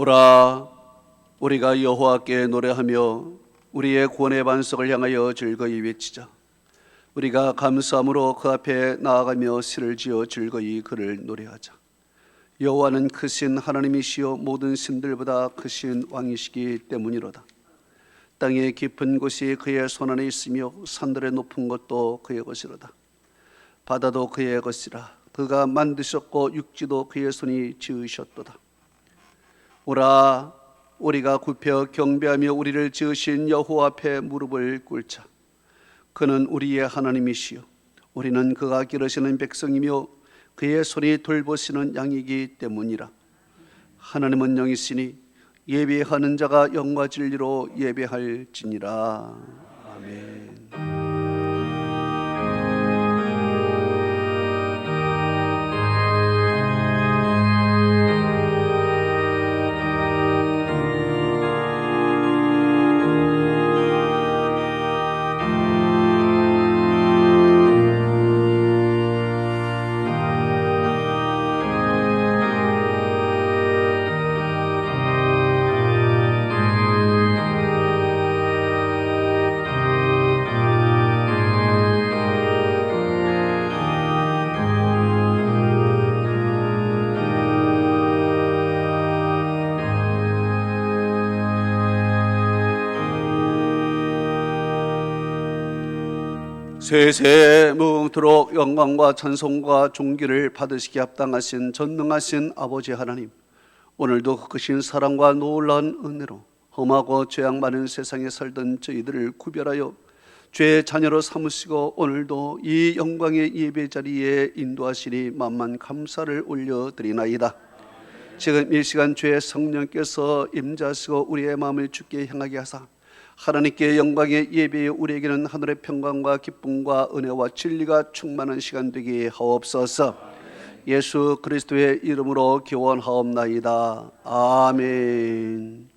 오라, 우리가 여호와께 노래하며 우리의 구원의 반석을 향하여 즐거이 외치자. 우리가 감사함으로 그 앞에 나아가며 시를 지어 즐거이 그를 노래하자. 여호와는 크신 하나님이시여 모든 신들보다 크신 왕이시기 때문이로다. 땅의 깊은 곳이 그의 손안에 있으며 산들의 높은 것도 그의 것이로다. 바다도 그의 것이라. 그가 만드셨고 육지도 그의 손이 지으셨도다. 오라, 우리가 굽혀 경배하며 우리를 지으신 여호와 앞에 무릎을 꿇자. 그는 우리의 하나님이시요 우리는 그가 기르시는 백성이며 그의 손이 돌보시는 양이기 때문이라. 하나님은 영이시니 예배하는 자가 영과 진리로 예배할지니라. 아멘. 세세 무궁토록 영광과 찬송과 존귀를 받으시기에 합당하신 전능하신 아버지 하나님, 오늘도 크신 사랑과 놀라운 은혜로 험하고 죄악 많은 세상에 살던 저희들을 구별하여 죄의 자녀로 삼으시고 오늘도 이 영광의 예배 자리에 인도하시니 만만 감사를 올려드리나이다. 지금 이 시간 주의 성령께서 임재하시고 우리의 마음을 주께 향하게 하사 하나님께 영광의 예배에 우리에게는 하늘의 평강과 기쁨과 은혜와 진리가 충만한 시간 되게 하옵소서. 예수 그리스도의 이름으로 기원하옵나이다. 아멘.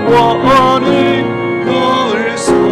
영원히 늘 서리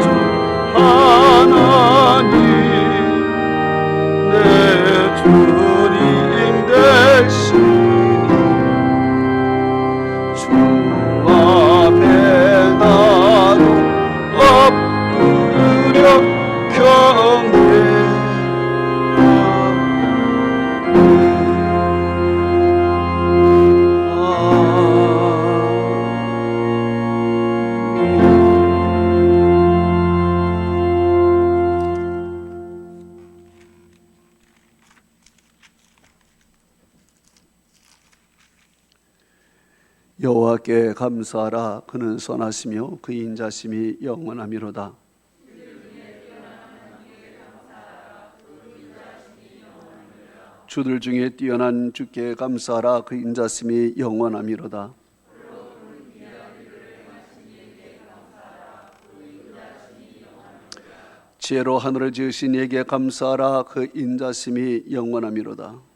주 하나님 내 주님 되시니 주 앞에 나도 엎드려 여호와께 감사하라. 그는 선하시며 그 인자심이 영원하미로다. 주들 중에 뛰어난 주께 감사하라. 그 인자심이 영원하미로다. 지혜로 하늘을 지으신 이에게 감사하라. 그 인자심이 영원하미로다.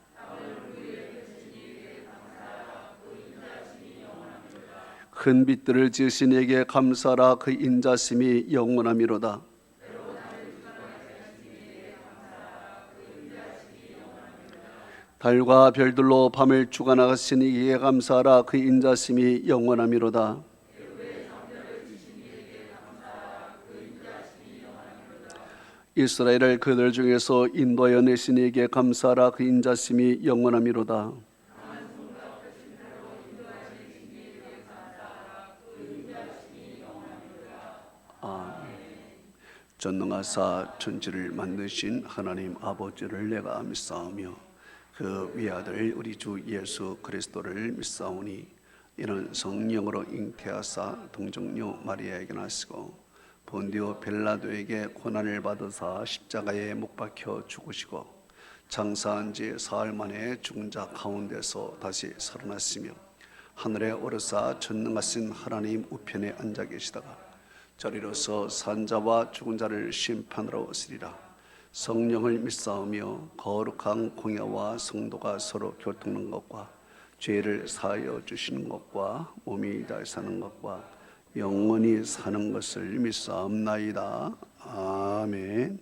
큰 빛들을 지으신 이에게 감사하라. 그 인자심이 영원하미로다. 달과 별들로 밤을 주관하신 이에게 감사하라. 그 인자심이 영원하미로다. 이스라엘을 그들 중에서 인도하여 내신 이에게 감사하라. 그 인자심이 영원하미로다. 전능하사 천지를 만드신 하나님 아버지를 내가 믿사오며 그 위아들 우리 주 예수 그리스도를 믿사오니 이는 성령으로 잉태하사 동정녀 마리아에게 나시고 본디오 빌라도에게 고난을 받으사 십자가에 못 박혀 죽으시고 장사한 지 사흘 만에 죽은 자 가운데서 다시 살아나시며 하늘에 오르사 전능하신 하나님 우편에 앉아 계시다가 저리로서 산자와 죽은 자를 심판하러 오시리라. 성령을 믿사오며 거룩한 공예와 성도가 서로 교통하는 것과 죄를 사하여 주시는 것과 몸이 다시 사는 것과 영원히 사는 것을 믿사옵나이다. 아멘.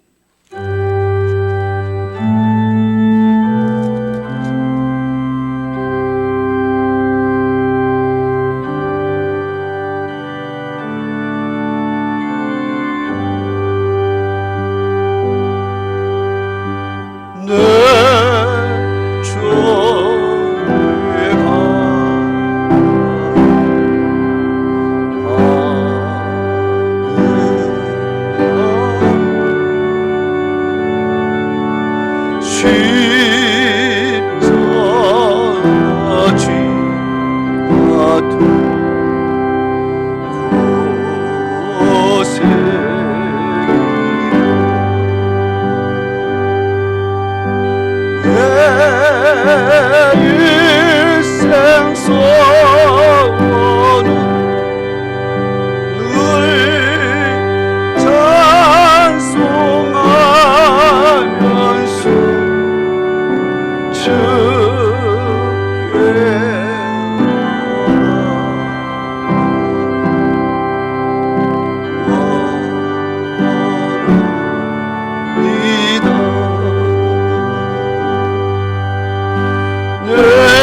내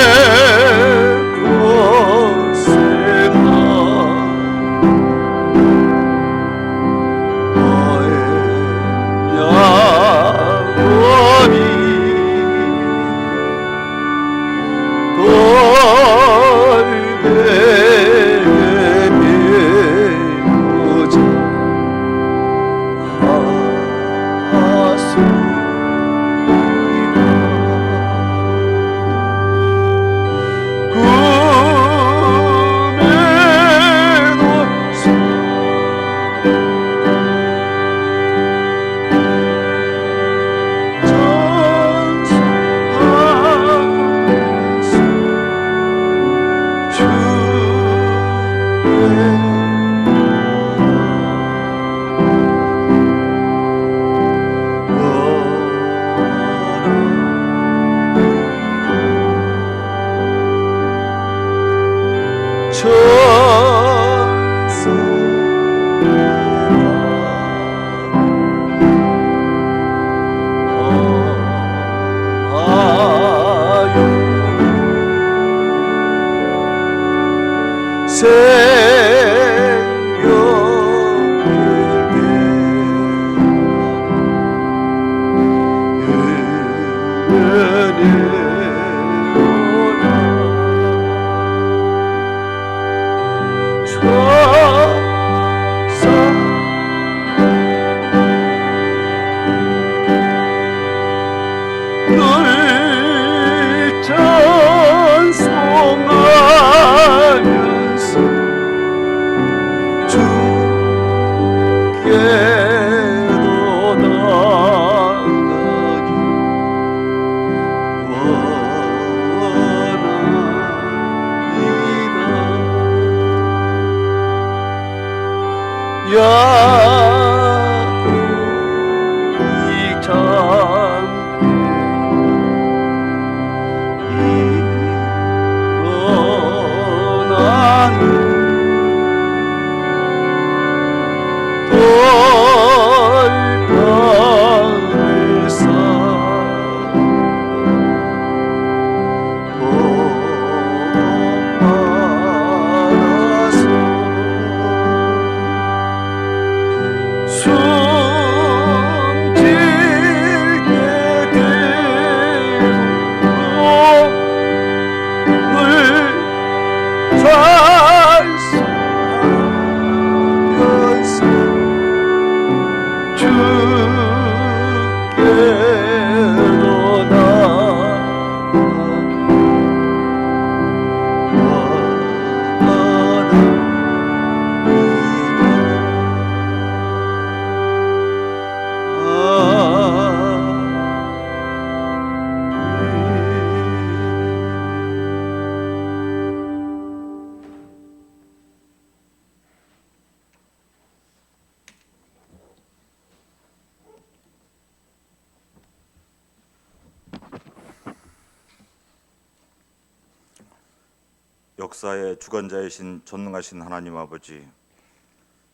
역사의 주관자이신 전능하신 하나님 아버지,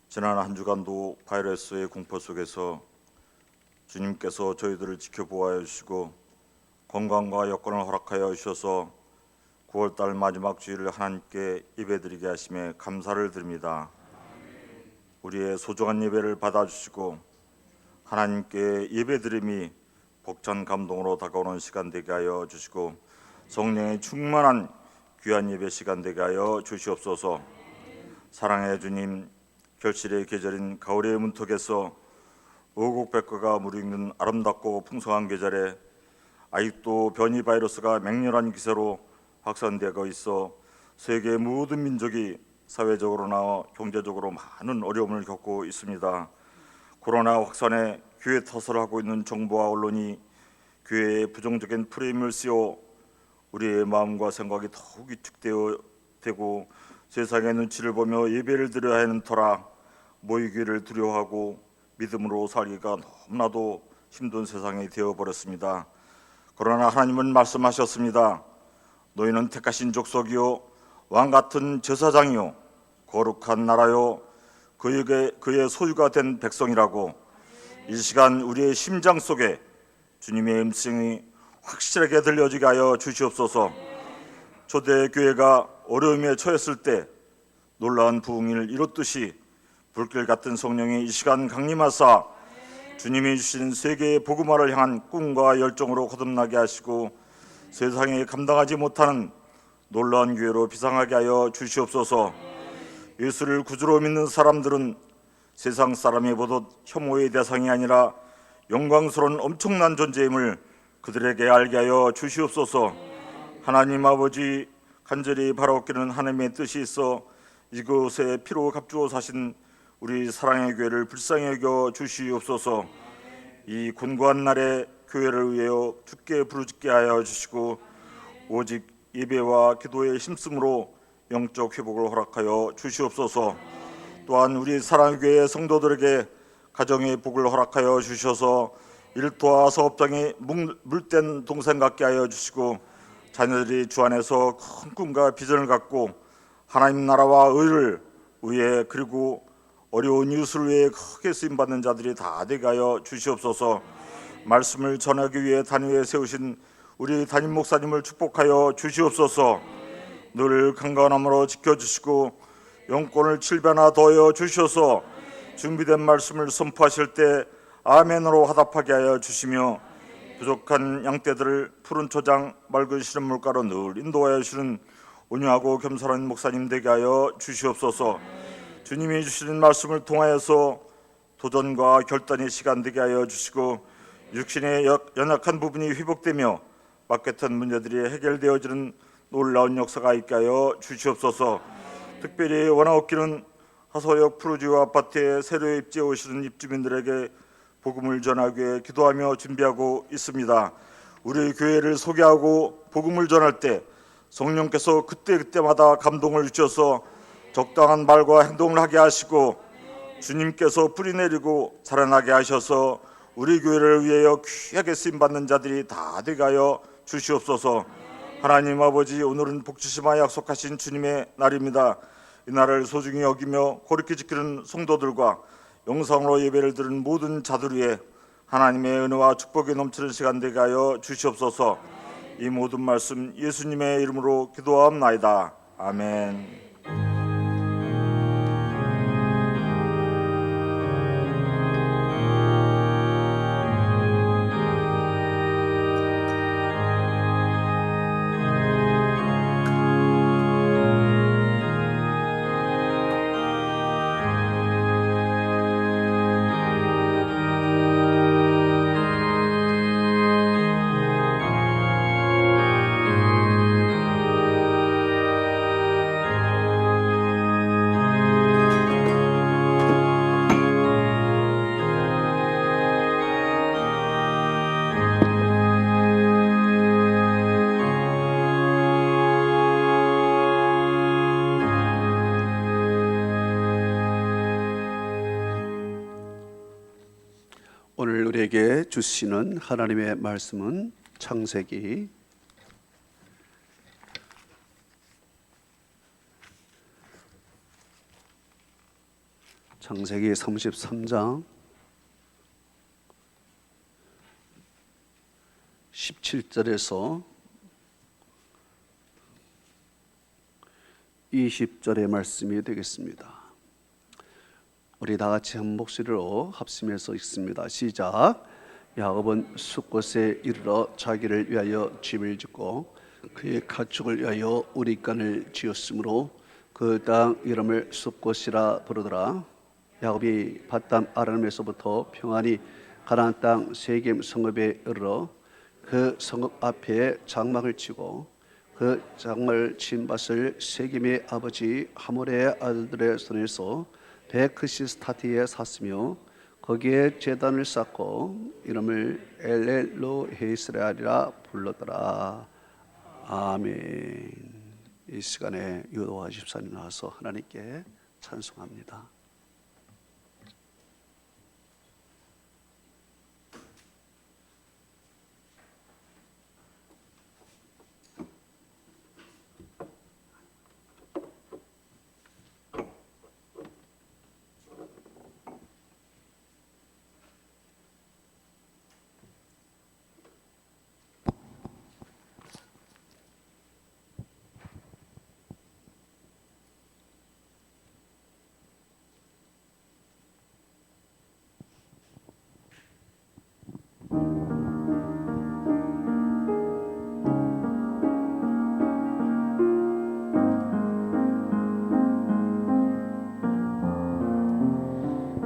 지난 한 주간도 바이러스의 공포 속에서 주님께서 저희들을 지켜보아야 주시고 건강과 여건을 허락하여 주셔서 9월달 마지막 주일을 하나님께 예배드리게 하심에 감사를 드립니다. 우리의 소중한 예배를 받아주시고 하나님께 예배드림이 벅찬 감동으로 다가오는 시간 되게 하여 주시고 성령의 충만한 귀한 예배 시간 되게 하여 주시옵소서. 사랑의 주님, 결실의 계절인 가을의 문턱에서 오곡백과가 무르익는 아름답고 풍성한 계절에 아직도 변이 바이러스가 맹렬한 기세로 확산되고 있어 세계 모든 민족이 사회적으로나 경제적으로 많은 어려움을 겪고 있습니다. 코로나 확산에 교회 탓을 하고 있는 정부와 언론이 교회에 부정적인 프레임을 씌워 우리의 마음과 생각이 더욱 위축되고 세상의 눈치를 보며 예배를 드려야 하는 터라 모이기를 두려워하고 믿음으로 살기가 너무나도 힘든 세상이 되어버렸습니다. 그러나 하나님은 말씀하셨습니다. 너희는 택하신 족속이요 왕같은 제사장이요 거룩한 나라요 그의 소유가 된 백성이라고. 이 시간 우리의 심장 속에 주님의 음성이 확실하게 들려지게 하여 주시옵소서. 초대교회가 어려움에 처했을 때 놀라운 부흥을 이뤘듯이 불길 같은 성령이 이 시간 강림하사 주님이 주신 세계의 복음화를 향한 꿈과 열정으로 거듭나게 하시고 세상에 감당하지 못하는 놀라운 교회로 비상하게 하여 주시옵소서. 예수를 구주로 믿는 사람들은 세상 사람이 보듯 혐오의 대상이 아니라 영광스러운 엄청난 존재임을 그들에게 알게 하여 주시옵소서. 하나님 아버지, 간절히 바라옵기는 하나님의 뜻이 있어 이곳에 피로 값주어 사신 우리 사랑의 교회를 불쌍히 여겨 주시옵소서. 이 곤고한 날에 교회를 위하여 주께 부르짖게 하여 주시고 오직 예배와 기도의 힘쓰므로 영적 회복을 허락하여 주시옵소서. 또한 우리 사랑의 교회 성도들에게 가정의 복을 허락하여 주셔서 일터와 사업장이 물된 동생 같게 하여 주시고 자녀들이 주 안에서 큰 꿈과 비전을 갖고 하나님 나라와 의를 위해 그리고 어려운 이웃을 위해 크게 쓰임받는 자들이 다 되게 하여 주시옵소서. 말씀을 전하기 위해 단위에 세우신 우리 담임 목사님을 축복하여 주시옵소서. 늘 강건함으로 지켜주시고 영권을 7배나 더하여 주셔서 준비된 말씀을 선포하실 때 아멘으로 화답하게 하여 주시며 부족한 양떼들을 푸른 초장 맑은 시른 물가로 늘 인도하여 주시는 온유하고 겸손한 목사님 되게 하여 주시옵소서. 주님이 주시는 말씀을 통하여서 도전과 결단의 시간 되게 하여 주시고 육신의 연약한 부분이 회복되며 막혔던 문제들이 해결되어지는 놀라운 역사가 있게 하여 주시옵소서. 특별히 원하옵기는 하소역 푸르지오 아파트에 새로 입지해 오시는 입주민들에게 복음을 전하기 위해 기도하며 준비하고 있습니다. 우리 교회를 소개하고 복음을 전할 때 성령께서 그때마다 감동을 주셔서 적당한 말과 행동을 하게 하시고 주님께서 뿌리 내리고 자라나게 하셔서 우리 교회를 위하여 귀하게 쓰임받는 자들이 다 되가여 주시옵소서. 하나님 아버지, 오늘은 복주시마 약속하신 주님의 날입니다. 이 날을 소중히 여기며 거룩히 지키는 성도들과 영상으로 예배를 드리는 모든 자들 위해 하나님의 은혜와 축복이 넘치는 시간 되게 하여 주시옵소서. 이 모든 말씀 예수님의 이름으로 기도하옵나이다. 아멘. 오늘 우리에게 주시는 하나님의 말씀은 창세기 33장 17절에서 20절의 말씀이 되겠습니다. 우리 다 같이 한 목소리로 합심해서 읽습니다. 시작. 야곱은 숫곳에 이르러 자기를 위하여 집을 짓고 그의 가축을 위하여 우리간을 지었으므로 그 땅 이름을 숫곳이라 부르더라. 야곱이 밧담 아람에서부터 평안히 가나안 땅 세겜 성읍에 이르러 그 성읍 앞에 장막을 치고 그 장막을 친 밭을 세겜의 아버지 하몰의 아들들의 손에서 베크시스타티에 샀으며 거기에 제단을 쌓고 이름을 엘렐로헤이스라리라 불렀더라. 아멘. 이 시간에 유도와 집사님 나와서 하나님께 찬송합니다.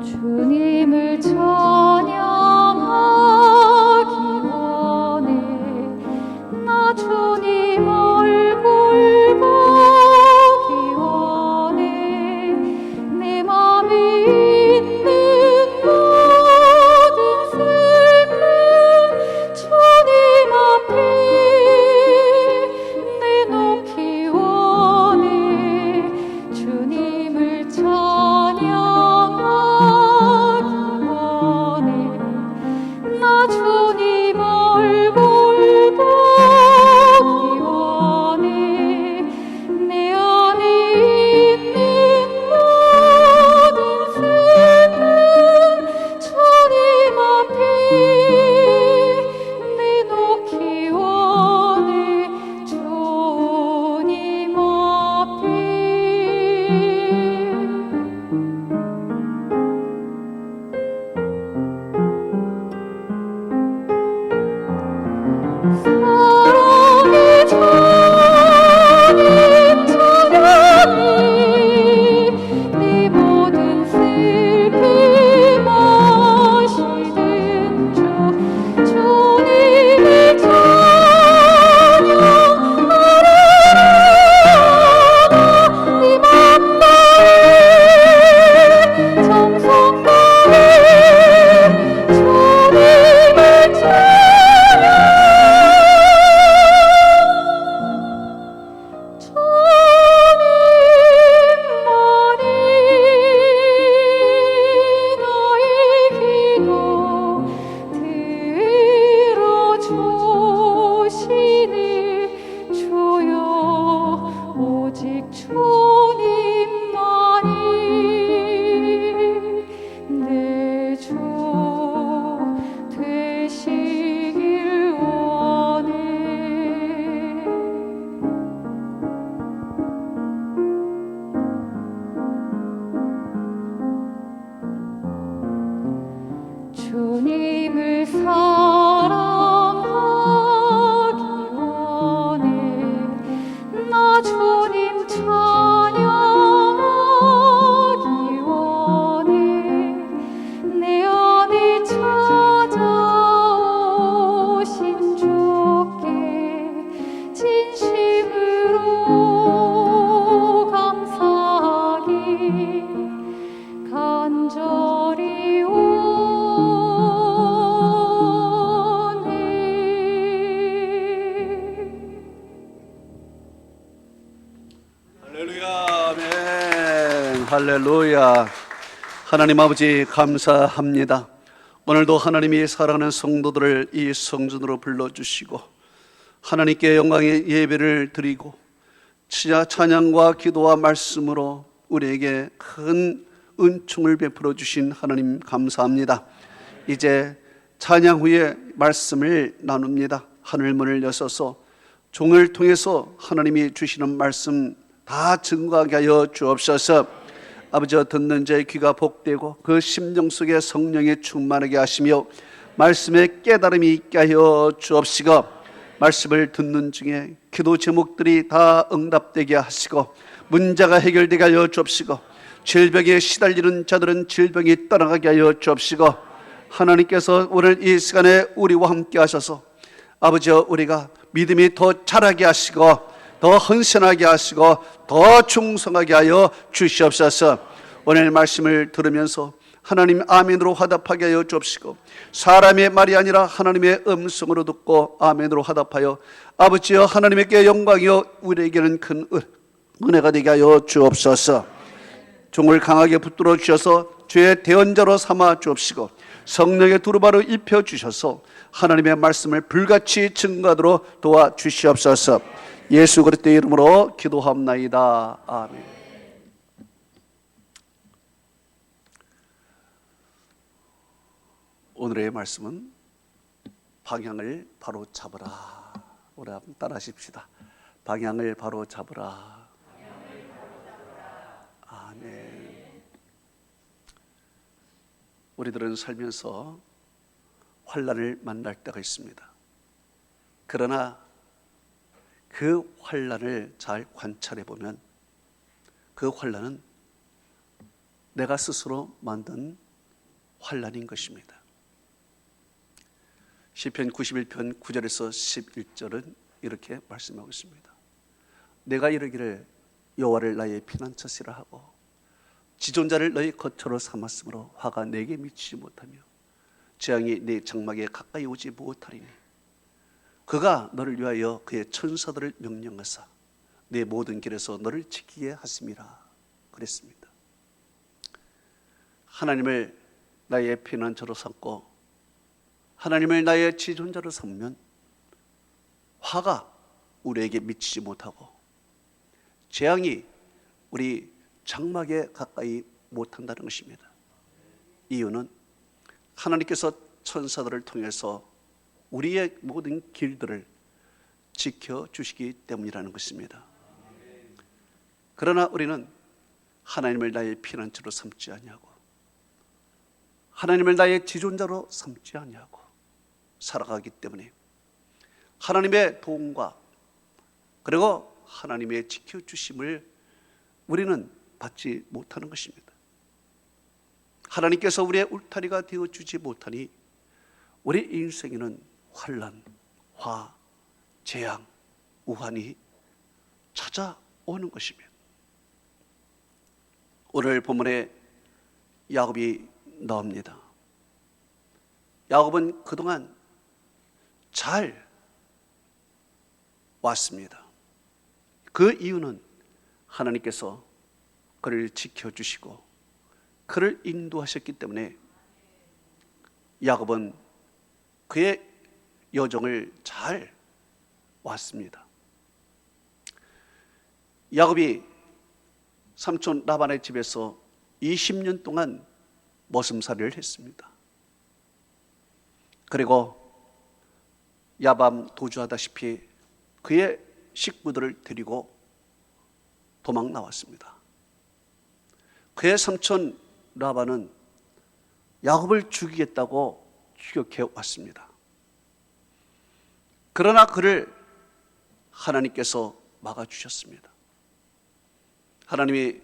주님을 찬양하기 원해. 나 주님 얼굴 보기 원해. 내 맘에 있는 모든 슬픔 주님 앞에 내놓기 원해. 주님을 찬양하기 원해. 내 주 되시길 원해. 주님을 사랑하기 원해. 나 주님 찬양하기 원해. 내 안에 찾아오신 주께 진심으로 감사하기 간절히 할렐루야, 아멘. 할렐루야. 하나님 아버지 감사합니다. 오늘도 하나님이 사랑하는 성도들을 이 성전으로 불러주시고 하나님께 영광의 예배를 드리고 찬양과 기도와 말씀으로 우리에게 큰 은총을 베풀어 주신 하나님 감사합니다. 이제 찬양 후에 말씀을 나눕니다. 하늘문을 여셔서 종을 통해서 하나님이 주시는 말씀 다 증거하게 하여 주옵소서. 아버지여, 듣는 자의 귀가 복되고 그 심령 속에 성령이 충만하게 하시며 말씀의 깨달음이 있게 하여 주옵시고, 말씀을 듣는 중에 기도 제목들이 다 응답되게 하시고 문제가 해결되게 하여 주옵시고, 질병에 시달리는 자들은 질병이 떠나가게 하여 주옵시고, 하나님께서 오늘 이 시간에 우리와 함께 하셔서 아버지여, 우리가 믿음이 더 자라게 하시고 더 헌신하게 하시고 더 충성하게 하여 주시옵소서. 오늘 말씀을 들으면서 하나님 아멘으로 화답하게 하여 주옵시고, 사람의 말이 아니라 하나님의 음성으로 듣고 아멘으로 화답하여 아버지여 하나님께 영광이요 우리에게는 큰 은혜가 되게 하여 주옵소서. 종을 강하게 붙들어 주셔서 주의 대언자로 삼아 주옵시고 성령의 두루마로 입혀 주셔서 하나님의 말씀을 불같이 증거하도록 도와 주시옵소서. 예수 그리스도의 이름으로 기도합나이다. 아멘. 오늘의 말씀은 방향을 바로 잡으라. 우리 한번 따라 하십시다. 방향을 바로 잡으라. 아멘. 우리들은 살면서 환난을 만날 때가 있습니다. 그러나 그 환난을 잘 관찰해 보면 그 환난은 내가 스스로 만든 환난인 것입니다. 시편 91편 9절에서 11절은 이렇게 말씀하고 있습니다. 내가 이르기를 여호와를 나의 피난처시라 하고 지존자를 너희 거처로 삼았으므로 화가 내게 미치지 못하며 재앙이 내 장막에 가까이 오지 못하리니 그가 너를 위하여 그의 천사들을 명령하사 내 모든 길에서 너를 지키게 하심이라 그랬습니다. 하나님을 나의 피난처로 삼고 하나님을 나의 지존자로 삼으면 화가 우리에게 미치지 못하고 재앙이 우리 장막에 가까이 못한다는 것입니다. 이유는 하나님께서 천사들을 통해서 우리의 모든 길들을 지켜주시기 때문이라는 것입니다. 그러나 우리는 하나님을 나의 피난처로 삼지 아니하고 하나님을 나의 지존자로 삼지 아니하고 살아가기 때문에 하나님의 도움과 그리고 하나님의 지켜주심을 우리는 받지 못하는 것입니다. 하나님께서 우리의 울타리가 되어주지 못하니 우리 인생에는 환난, 화, 재앙, 우환이 찾아오는 것입니다. 오늘 본문에 야곱이 나옵니다. 야곱은 그동안 잘 왔습니다. 그 이유는 하나님께서 그를 지켜주시고 그를 인도하셨기 때문에 야곱은 그의 여정을 잘 왔습니다. 야곱이 삼촌 라반의 집에서 20년 동안 머슴살이를 했습니다. 그리고 야밤 도주하다시피 그의 식구들을 데리고 도망 나왔습니다. 그의 삼촌 라반은 야곱을 죽이겠다고 추격해 왔습니다. 그러나 그를 하나님께서 막아주셨습니다. 하나님이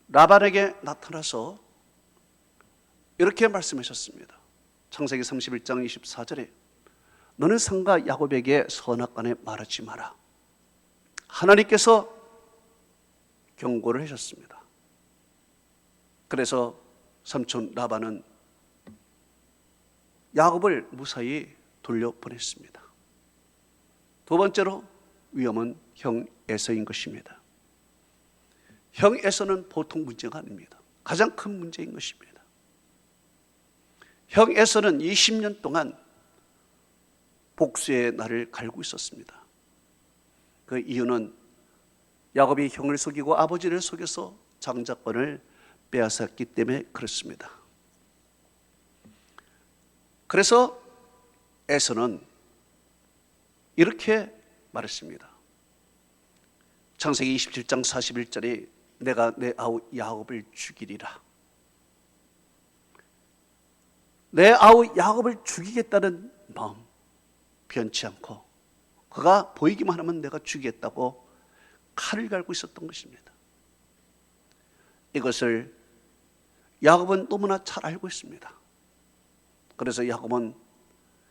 라반에게 나타나서 이렇게 말씀하셨습니다. 창세기 31장 24절에 너는 상가 야곱에게 선악간에 말하지 마라. 하나님께서 경고를 하셨습니다. 그래서 삼촌 라반은 야곱을 무사히 돌려보냈습니다. 두 번째로 위험은 형 에서인 것입니다. 형 에서는 보통 문제가 아닙니다. 가장 큰 문제인 것입니다. 형 에서는 20년 동안 복수의 날을 갈고 있었습니다. 그 이유는 야곱이 형을 속이고 아버지를 속여서 장자권을 빼앗았기 때문에 그렇습니다. 그래서 에서는 이렇게 말했습니다. 창세기 27장 41절에 내가 내 아우 야곱을 죽이리라. 내 아우 야곱을 죽이겠다는 마음 변치 않고 그가 보이기만 하면 내가 죽이겠다고 칼을 갈고 있었던 것입니다. 이것을 야곱은 너무나 잘 알고 있습니다. 그래서 야곱은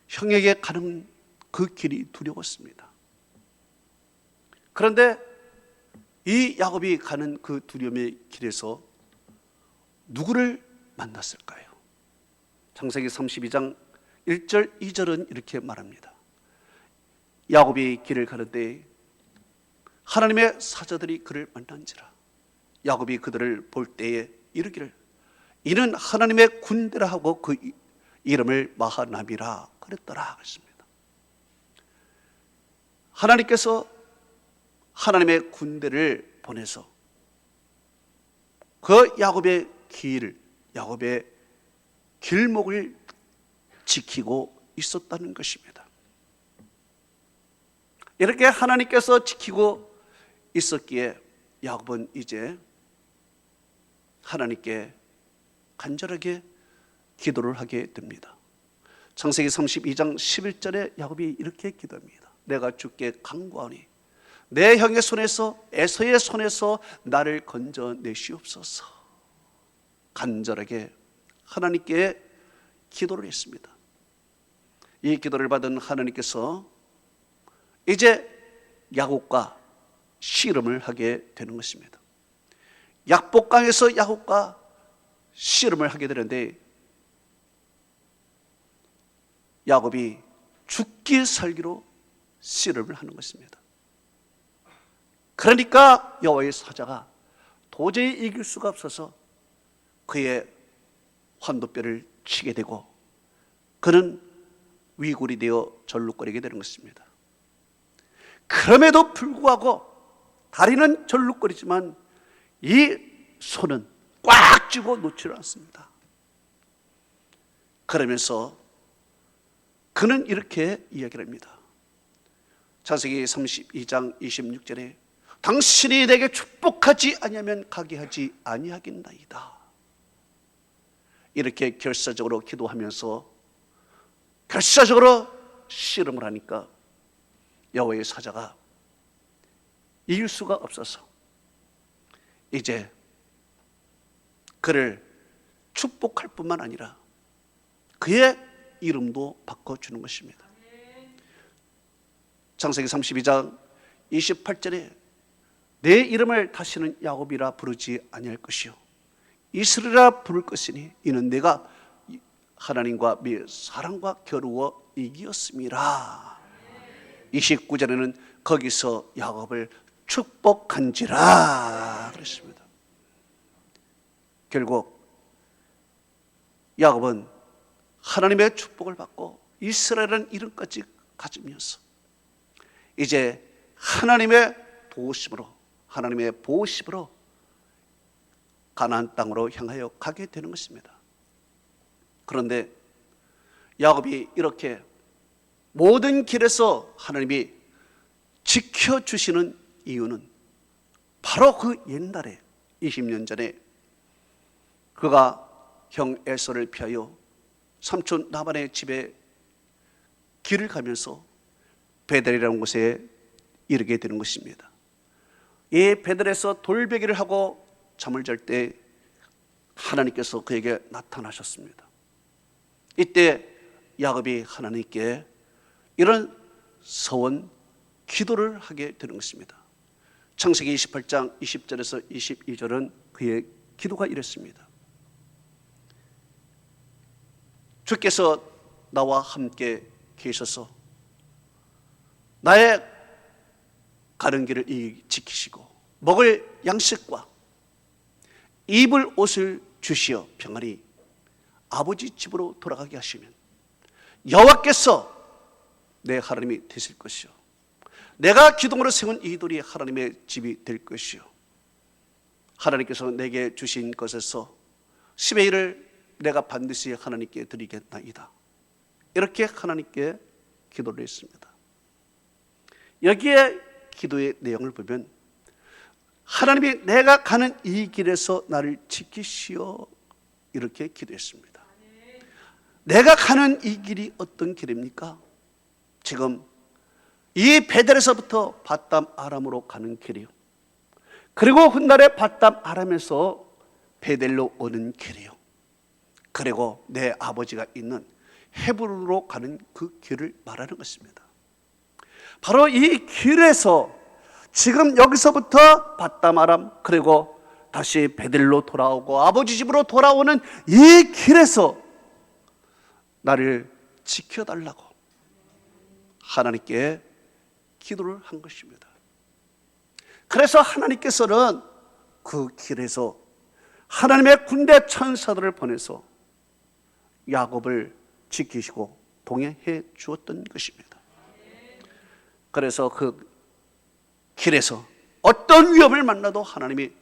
형에게 가는 그 길이 두려웠습니다. 그런데 이 야곱이 가는 그 두려움의 길에서 누구를 만났을까요? 창세기 32장 1절 2절은 이렇게 말합니다. 야곱이 길을 가는데 하나님의 사자들이 그를 만난지라. 야곱이 그들을 볼 때에 이르기를 이는 하나님의 군대라 하고 그 이름을 마하남이라 그랬더라 그랬습니다. 하나님께서 하나님의 군대를 보내서 그 야곱의 길을, 야곱의 길목을 지키고 있었다는 것입니다. 이렇게 하나님께서 지키고 있었기에 야곱은 이제 하나님께 간절하게 기도를 하게 됩니다. 창세기 32장 11절에 야곱이 이렇게 기도합니다. 내가 주께 간구하니 내 형의 손에서 에서의 손에서 나를 건져내시옵소서. 간절하게 하나님께 기도를 했습니다. 이 기도를 받은 하나님께서 이제 야곱과 씨름을 하게 되는 것입니다. 약복강에서 야곱과 씨름을 하게 되는데 야곱이 죽기 살기로 씨름을 하는 것입니다. 그러니까 여호와의 사자가 도저히 이길 수가 없어서 그의 환도뼈를 치게 되고 그는 위골이 되어 절룩거리게 되는 것입니다. 그럼에도 불구하고 다리는 절룩거리지만 이 손은 꽉 쥐고 놓지를 않습니다. 그러면서 그는 이렇게 이야기를 합니다. 창세기 32장 26절에 당신이 내게 축복하지 아니하면 가게 하지 아니하겠나이다. 이렇게 결사적으로 기도하면서 결사적으로 씨름을 하니까 여호와의 사자가 이길 수가 없어서 이제 그를 축복할 뿐만 아니라 그의 이름도 바꿔주는 것입니다. 창세기 32장 28절에 내 이름을 다시는 야곱이라 부르지 아니할 것이요 이스라엘이라 부를 것이니 이는 내가 하나님과 미 사랑과 겨루어 이기었음이라. 29절에는 거기서 야곱을 축복한지라 그랬습니다. 결국 야곱은 하나님의 축복을 받고 이스라엘이라는 이름까지 가지면서 이제 하나님의 보호심으로 가나안 땅으로 향하여 가게 되는 것입니다. 그런데 야곱이 이렇게 모든 길에서 하나님이 지켜주시는 이유는 바로 그 옛날에 20년 전에 그가 형 에서를 피하여 삼촌 라반의 집에 길을 가면서 베델이라는 곳에 이르게 되는 것입니다. 이 베델에서 돌베개를 하고 잠을 잘 때 하나님께서 그에게 나타나셨습니다. 이때 야곱이 하나님께 이런 서원 기도를 하게 되는 것입니다. 창세기 28장 20절에서 22절은 그의 기도가 이랬습니다. 주께서 나와 함께 계셔서 나의 가는 길을 지키시고 먹을 양식과 입을 옷을 주시어 평안히 아버지 집으로 돌아가게 하시면 여호와께서 내 하나님이 되실 것이요 내가 기둥으로 세운 이 돌이 하나님의 집이 될 것이요 하나님께서 내게 주신 것에서 10의 1을 내가 반드시 하나님께 드리겠나이다. 이렇게 하나님께 기도를 했습니다. 여기에 기도의 내용을 보면 하나님이 내가 가는 이 길에서 나를 지키시오 이렇게 기도했습니다. 내가 가는 이 길이 어떤 길입니까? 지금 이 베델에서부터 밧담 아람으로 가는 길이요, 그리고 훗날에 밧담 아람에서 베델로 오는 길이요, 그리고 내 아버지가 있는 헤브론으로 가는 그 길을 말하는 것입니다. 바로 이 길에서 지금 여기서부터 밧담 아람 그리고 다시 베델로 돌아오고 아버지 집으로 돌아오는 이 길에서 나를 지켜달라고 하나님께 기도를 한 것입니다. 그래서 하나님께서는 그 길에서 하나님의 군대 천사들을 보내서 야곱을 지키시고 동행해 주었던 것입니다. 그래서 그 길에서 어떤 위험을 만나도 하나님이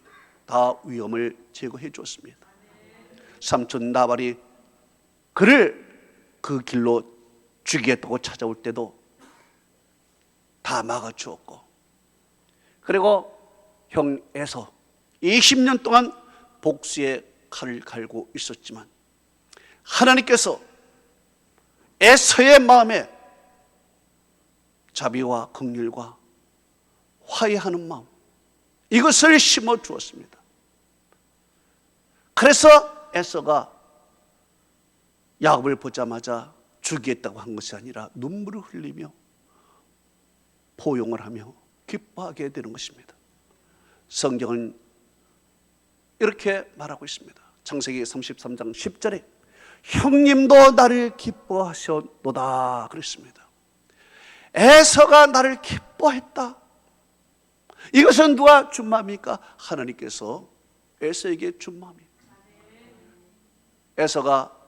다 위험을 제거해 주었습니다. 삼촌 나발이 그를 그 길로 죽이겠다고 찾아올 때도 다 막아주었고, 그리고 형 에서 20년 동안 복수의 칼을 갈고 있었지만 하나님께서 에서의 마음에 자비와 긍휼과 화해하는 마음, 이것을 심어 주었습니다. 그래서 에서가 야곱을 보자마자 죽이겠다고 한 것이 아니라 눈물을 흘리며 포용을 하며 기뻐하게 되는 것입니다. 성경은 이렇게 말하고 있습니다. 창세기 33장 10절에 형님도 나를 기뻐하셨도다 그랬습니다. 에서가 나를 기뻐했다. 이것은 누가 준 마음입니까? 하나님께서 에서에게 준 마음이에요. 에서가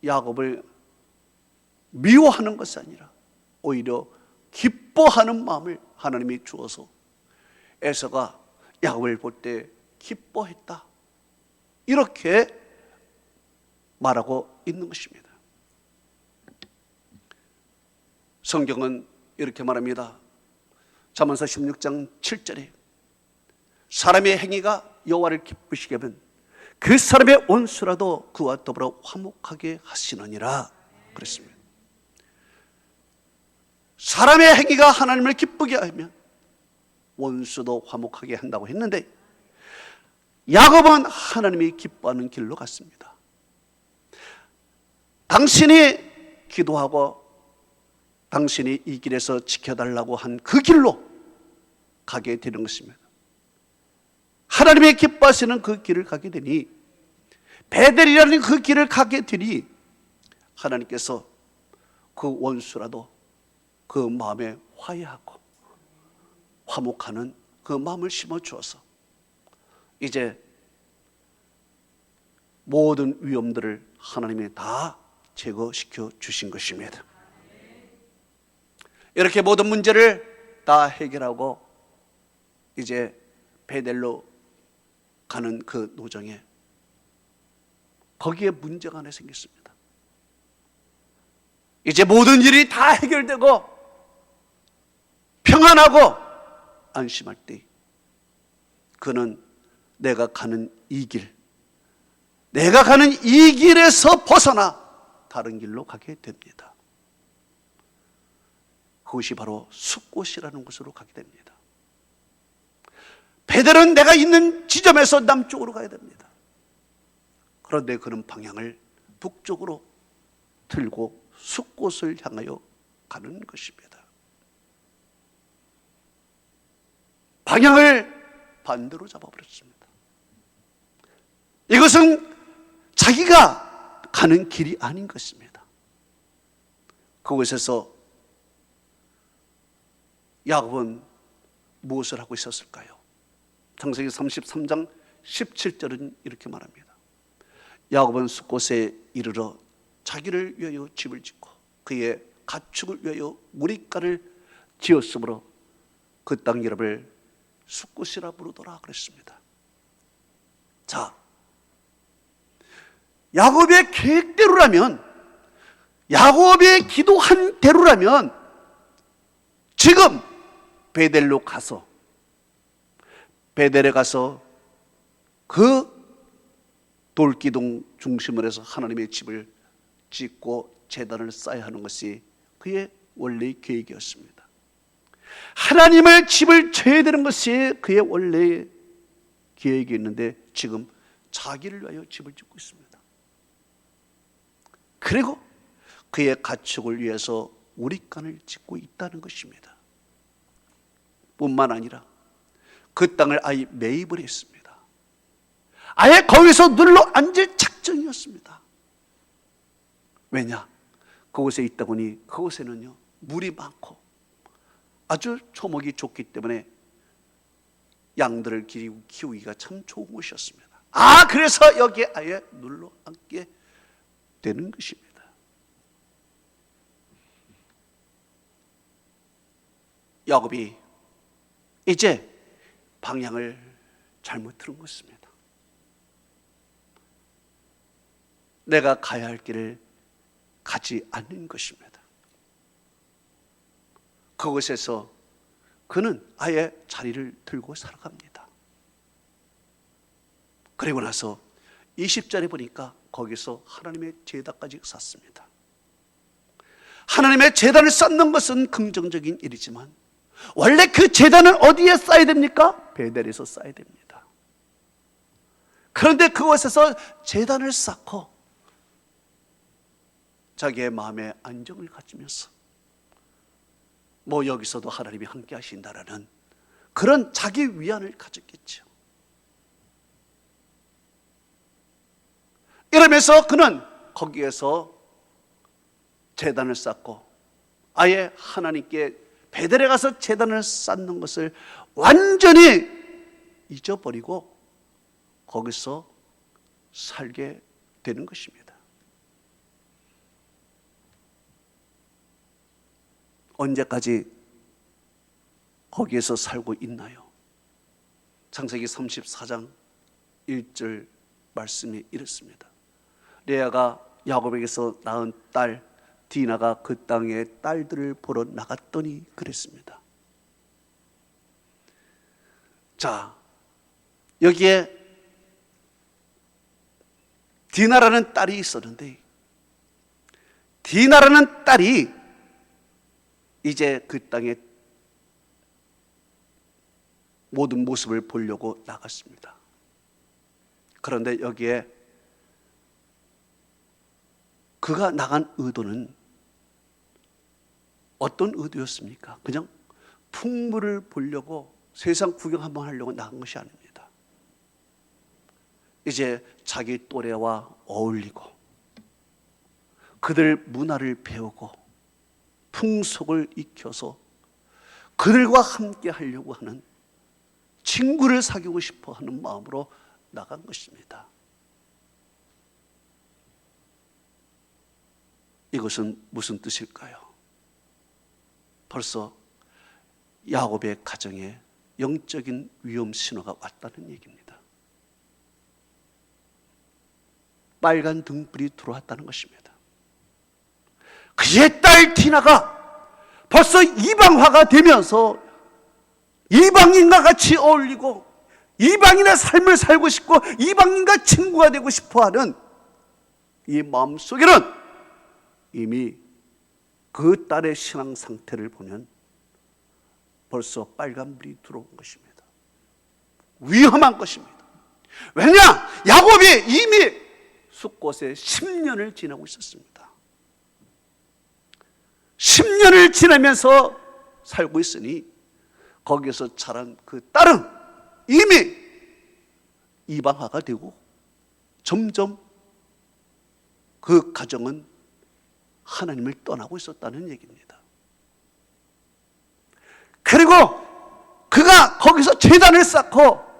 야곱을 미워하는 것이 아니라 오히려 기뻐하는 마음을 하나님이 주어서 에서가 야곱을 볼 때 기뻐했다, 이렇게 말하고 있는 것입니다. 성경은 이렇게 말합니다. 잠언서 16장 7절에 사람의 행위가 여호와를 기쁘시게 하면 그 사람의 원수라도 그와 더불어 화목하게 하시느니라 그랬습니다. 사람의 행위가 하나님을 기쁘게 하면 원수도 화목하게 한다고 했는데 야곱은 하나님이 기뻐하는 길로 갔습니다. 당신이 기도하고 당신이 이 길에서 지켜달라고 한 그 길로 가게 되는 것입니다. 하나님이 기뻐하시는 그 길을 가게 되니, 베델이라는 그 길을 가게 되니 하나님께서 그 원수라도 그 마음에 화해하고 화목하는 그 마음을 심어 주어서 이제 모든 위험들을 하나님이 다 제거시켜 주신 것입니다. 이렇게 모든 문제를 다 해결하고 이제 베델로 가는 그 노정에 거기에 문제가 하나 생겼습니다. 이제 모든 일이 다 해결되고 평안하고 안심할 때 그는 내가 가는 이 길에서 벗어나 다른 길로 가게 됩니다. 그것이 바로 숲곳이라는 곳으로 가게 됩니다. 베델은 내가 있는 지점에서 남쪽으로 가야 됩니다. 그런데 그는 방향을 북쪽으로 틀고 숲곳을 향하여 가는 것입니다. 방향을 반대로 잡아버렸습니다. 이것은 자기가 가는 길이 아닌 것입니다. 그곳에서 야곱은 무엇을 하고 있었을까요? 창세기 33장 17절은 이렇게 말합니다. 야곱은 숲곳에 이르러 자기를 위하여 집을 짓고 그의 가축을 위하여 우리가를 지었으므로 그 땅 이름을 숲곳이라 부르더라 그랬습니다. 자, 야곱의 계획대로라면, 야곱의 기도한 대로라면 지금 베델로 가서, 베델에 가서 그 돌기둥 중심을 해서 하나님의 집을 짓고 제단을 쌓아야 하는 것이 그의 원래의 계획이었습니다. 하나님의 집을 쳐야 되는 것이 그의 원래의 계획이었는데 지금 자기를 위하여 집을 짓고 있습니다. 그리고 그의 가축을 위해서 우리간을 짓고 있다는 것입니다. 뿐만 아니라 그 땅을 아예 매입을 했습니다. 아예 거기서 눌러 앉을 작정이었습니다. 왜냐? 그곳에 있다 보니 그곳에는요 물이 많고 아주 초목이 좋기 때문에 양들을 키우기가 참 좋은 곳이었습니다. 그래서 여기에 아예 눌러 앉게 되는 것입니다. 야곱이 이제 방향을 잘못 들은 것입니다. 내가 가야 할 길을 가지 않는 것입니다. 그곳에서 그는 아예 자리를 들고 살아갑니다. 그리고 나서 20절에 보니까 거기서 하나님의 제단까지 쌓습니다. 하나님의 제단을 쌓는 것은 긍정적인 일이지만 원래 그 제단은 어디에 쌓아야 됩니까? 베델에서 쌓아야 됩니다. 그런데 그곳에서 제단을 쌓고 자기의 마음의 안정을 가지면서 여기서도 하나님이 함께 하신다라는 그런 자기 위안을 가졌겠죠. 이러면서 그는 거기에서 제단을 쌓고 아예 하나님께 베델에 가서 제단을 쌓는 것을 완전히 잊어버리고 거기서 살게 되는 것입니다. 언제까지 거기에서 살고 있나요? 창세기 34장 1절 말씀이 이렇습니다. 레아가 야곱에게서 낳은 딸 디나가 그 땅의 딸들을 보러 나갔더니 그랬습니다. 자, 여기에 디나라는 딸이 있었는데 디나라는 딸이 이제 그 땅의 모든 모습을 보려고 나갔습니다. 그런데 여기에 그가 나간 의도는 어떤 의도였습니까? 그냥 풍물을 보려고 세상 구경 한번 하려고 나간 것이 아닙니다. 이제 자기 또래와 어울리고 그들 문화를 배우고 풍속을 익혀서 그들과 함께 하려고 하는, 친구를 사귀고 싶어 하는 마음으로 나간 것입니다. 이것은 무슨 뜻일까요? 벌써 야곱의 가정에 영적인 위험 신호가 왔다는 얘기입니다. 빨간 등불이 들어왔다는 것입니다. 그의 딸 디나가 벌써 이방화가 되면서 이방인과 같이 어울리고 이방인의 삶을 살고 싶고 이방인과 친구가 되고 싶어하는 이 마음속에는 이미 그 딸의 신앙 상태를 보면 벌써 빨간불이 들어온 것입니다. 위험한 것입니다. 왜냐? 야곱이 이미 숫곳에 10년을 지나고 있었습니다. 10년을 지나면서 살고 있으니 거기서 자란 그 딸은 이미 이방화가 되고 점점 그 가정은 하나님을 떠나고 있었다는 얘기입니다. 그리고 그가 거기서 제단을 쌓고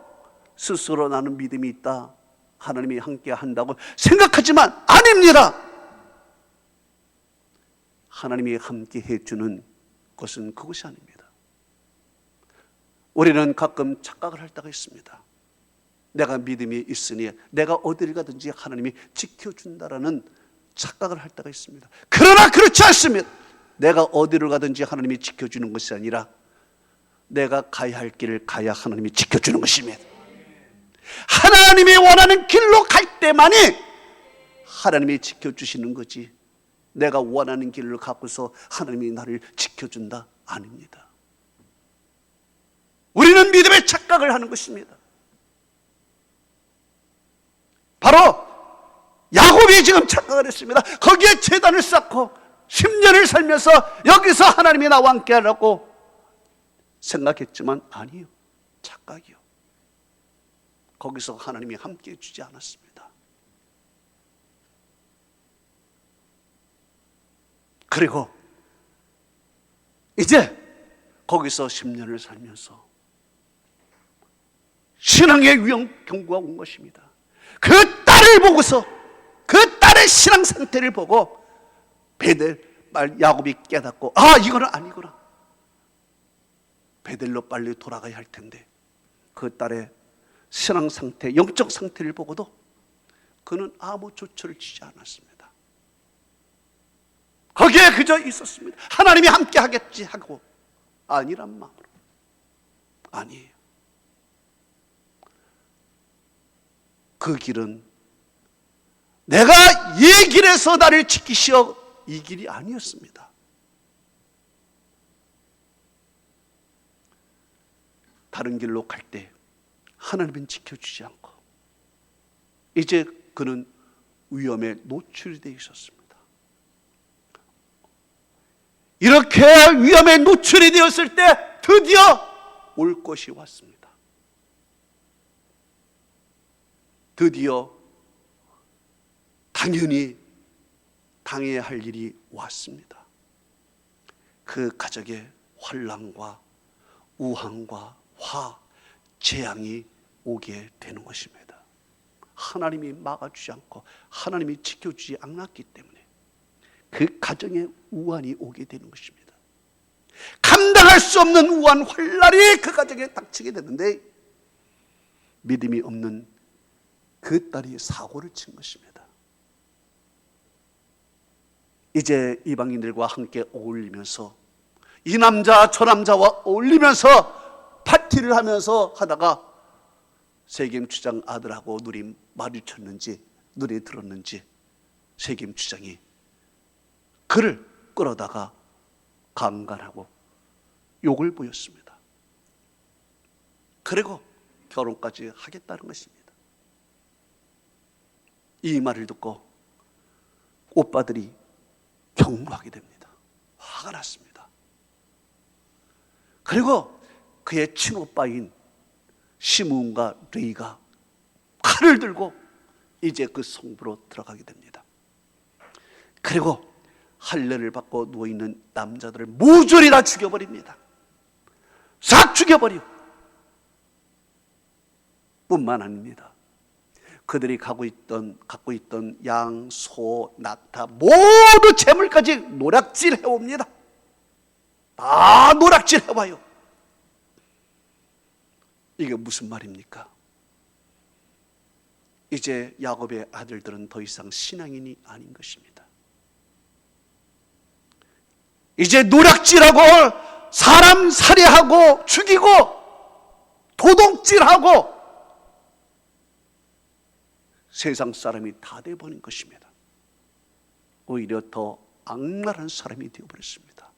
스스로 나는 믿음이 있다, 하나님이 함께 한다고 생각하지만 아닙니다. 하나님이 함께 해주는 것은 그것이 아닙니다. 우리는 가끔 착각을 할 때가 있습니다. 내가 믿음이 있으니 내가 어디를 가든지 하나님이 지켜준다라는 착각을 할 때가 있습니다. 그러나 그렇지 않습니다. 내가 어디를 가든지 하나님이 지켜주는 것이 아니라 내가 가야 할 길을 가야 하나님이 지켜주는 것입니다. 하나님이 원하는 길로 갈 때만이 하나님이 지켜주시는 거지, 내가 원하는 길을 갖고서 하나님이 나를 지켜준다, 아닙니다. 우리는 믿음의 착각을 하는 것입니다. 바로 야곱이 지금 착각을 했습니다. 거기에 제단을 쌓고 10년을 살면서 여기서 하나님이 나와 함께 하라고 생각했지만 아니요, 착각이요. 거기서 하나님이 함께 해주지 않았습니다. 그리고 이제 거기서 10년을 살면서 신앙의 위험 경고가 온 것입니다. 그 딸을 보고서, 그 딸의 신앙 상태를 보고 야곱이 깨닫고, 아, 이거는 아니구나. 베델로 빨리 돌아가야 할 텐데, 그 딸의 신앙 상태, 영적 상태를 보고도 그는 아무 조처를 취하지 않았습니다. 거기에 그저 있었습니다. 하나님이 함께 하겠지 하고, 아니란 마음으로. 아니에요. 그 길은 내가 이 길에서 나를 지키시어, 이 길이 아니었습니다. 다른 길로 갈 때 하나님은 지켜주지 않고 이제 그는 위험에 노출이 되어 있었습니다. 이렇게 위험에 노출이 되었을 때 드디어 올 것이 왔습니다. 드디어 당연히 당해야 할 일이 왔습니다. 그 가족의 환난과 우환과 화, 재앙이 오게 되는 것입니다. 하나님이 막아주지 않고 하나님이 지켜주지 않았기 때문에 그 가정에 우환이 오게 되는 것입니다. 감당할 수 없는 우환, 환난이 그 가정에 닥치게 되는데 믿음이 없는 그 딸이 사고를 친 것입니다. 이제 이방인들과 함께 어울리면서 이 남자 저 남자와 어울리면서 파티를 하면서 하다가 세겜 주장 아들하고 눈이 마주쳤는지 눈이 들었는지 세겜 주장이 그를 끌어다가 강간하고 욕을 보였습니다. 그리고 결혼까지 하겠다는 것입니다. 이 말을 듣고 오빠들이 경고하게 됩니다. 화가 났습니다. 그리고 그의 친오빠인 시므온과 레이가 칼을 들고 이제 그 성부로 들어가게 됩니다. 그리고 할례를 받고 누워있는 남자들을 모조리 다 죽여버립니다. 싹 죽여버리고, 뿐만 아닙니다. 그들이 갖고 있던 양, 소, 낙타 모두 재물까지 노략질 해옵니다. 다 노략질 해와요. 이게 무슨 말입니까? 이제 야곱의 아들들은 더 이상 신앙인이 아닌 것입니다. 이제 노략질하고 사람 살해하고 죽이고 도둑질하고 세상 사람이 다 돼버린 것입니다. 오히려 더 악랄한 사람이 되어버렸습니다.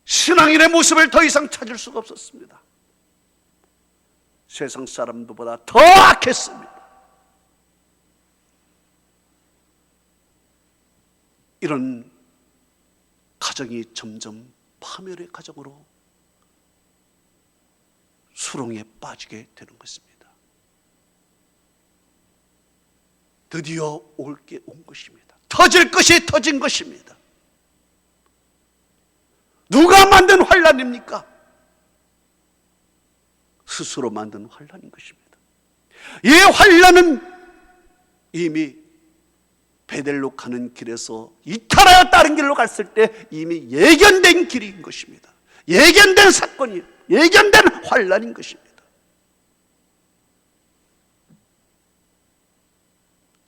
신앙인의 모습을 더 이상 찾을 수가 없었습니다. 세상 사람들보다 더 악했습니다. 이런 가정이 점점 파멸의 가정으로 수렁에 빠지게 되는 것입니다. 드디어 올 게 온 것입니다. 터질 것이 터진 것입니다. 누가 만든 환란입니까? 스스로 만든 환란인 것입니다. 이 환란은 이미 베델로 가는 길에서 이탈하여 다른 길로 갔을 때 이미 예견된 길인 것입니다. 예견된 사건이에요. 예견된 환란인 것입니다.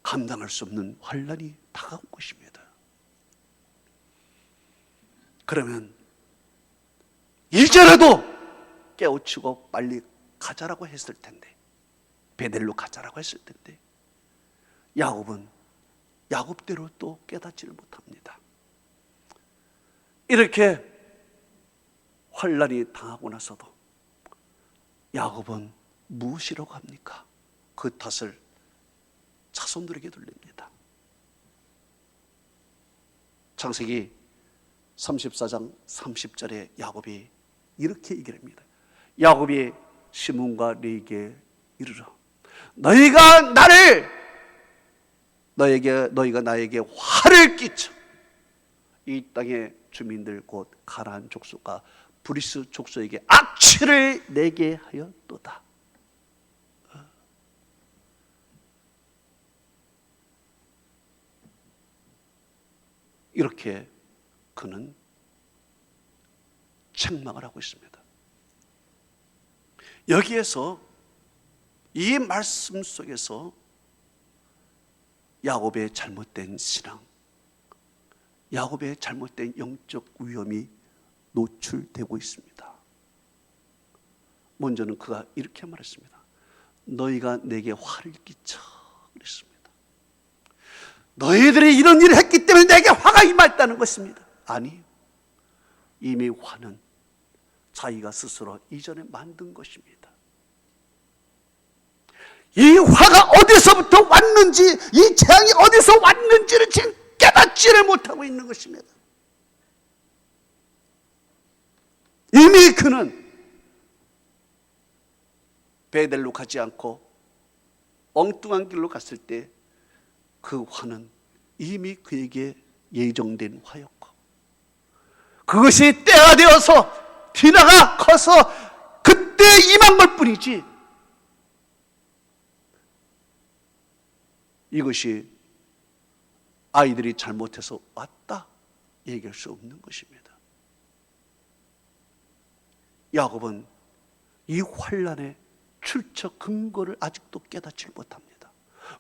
감당할 수 없는 환란이 다가온 것입니다. 그러면 이제라도 깨우치고 빨리 가자라고 했을 텐데, 베델로 가자라고 했을 텐데, 야곱은 야곱대로 또 깨닫지를 못합니다. 이렇게 환란이 당하고 나서도 야곱은 무엇이라고 합니까? 그 탓을 자손들에게 돌립니다. 창세기 34장 30절에 야곱이 이렇게 얘기를 합니다. 야곱이 시몬과 레이에게 이르러 너희가 나에게 화를 끼쳐 이 땅의 주민들 곧 가나안 족속과 브리스 족속에게 악취를 내게 하였도다. 이렇게 그는 책망을 하고 있습니다. 여기에서 이 말씀 속에서 야곱의 잘못된 신앙, 야곱의 잘못된 영적 위험이 노출되고 있습니다. 먼저는 그가 이렇게 말했습니다. 너희가 내게 화를 끼쳐 그랬습니다. 너희들이 이런 일을 했기 때문에 내게 화가 임했다는 것입니다. 아니, 이미 화는 자기가 스스로 이전에 만든 것입니다. 이 화가 어디서부터 왔는지, 이 재앙이 어디서 왔는지를 지금 깨닫지를 못하고 있는 것입니다. 이미 그는 베델로 가지 않고 엉뚱한 길로 갔을 때 그 화는 이미 그에게 예정된 화였고, 그것이 때가 되어서 비나가 커서 그때 임한 걸 뿐이지, 이것이 아이들이 잘못해서 왔다 얘기할 수 없는 것입니다. 야곱은 이 환란의 출처 근거를 아직도 깨닫지 못합니다.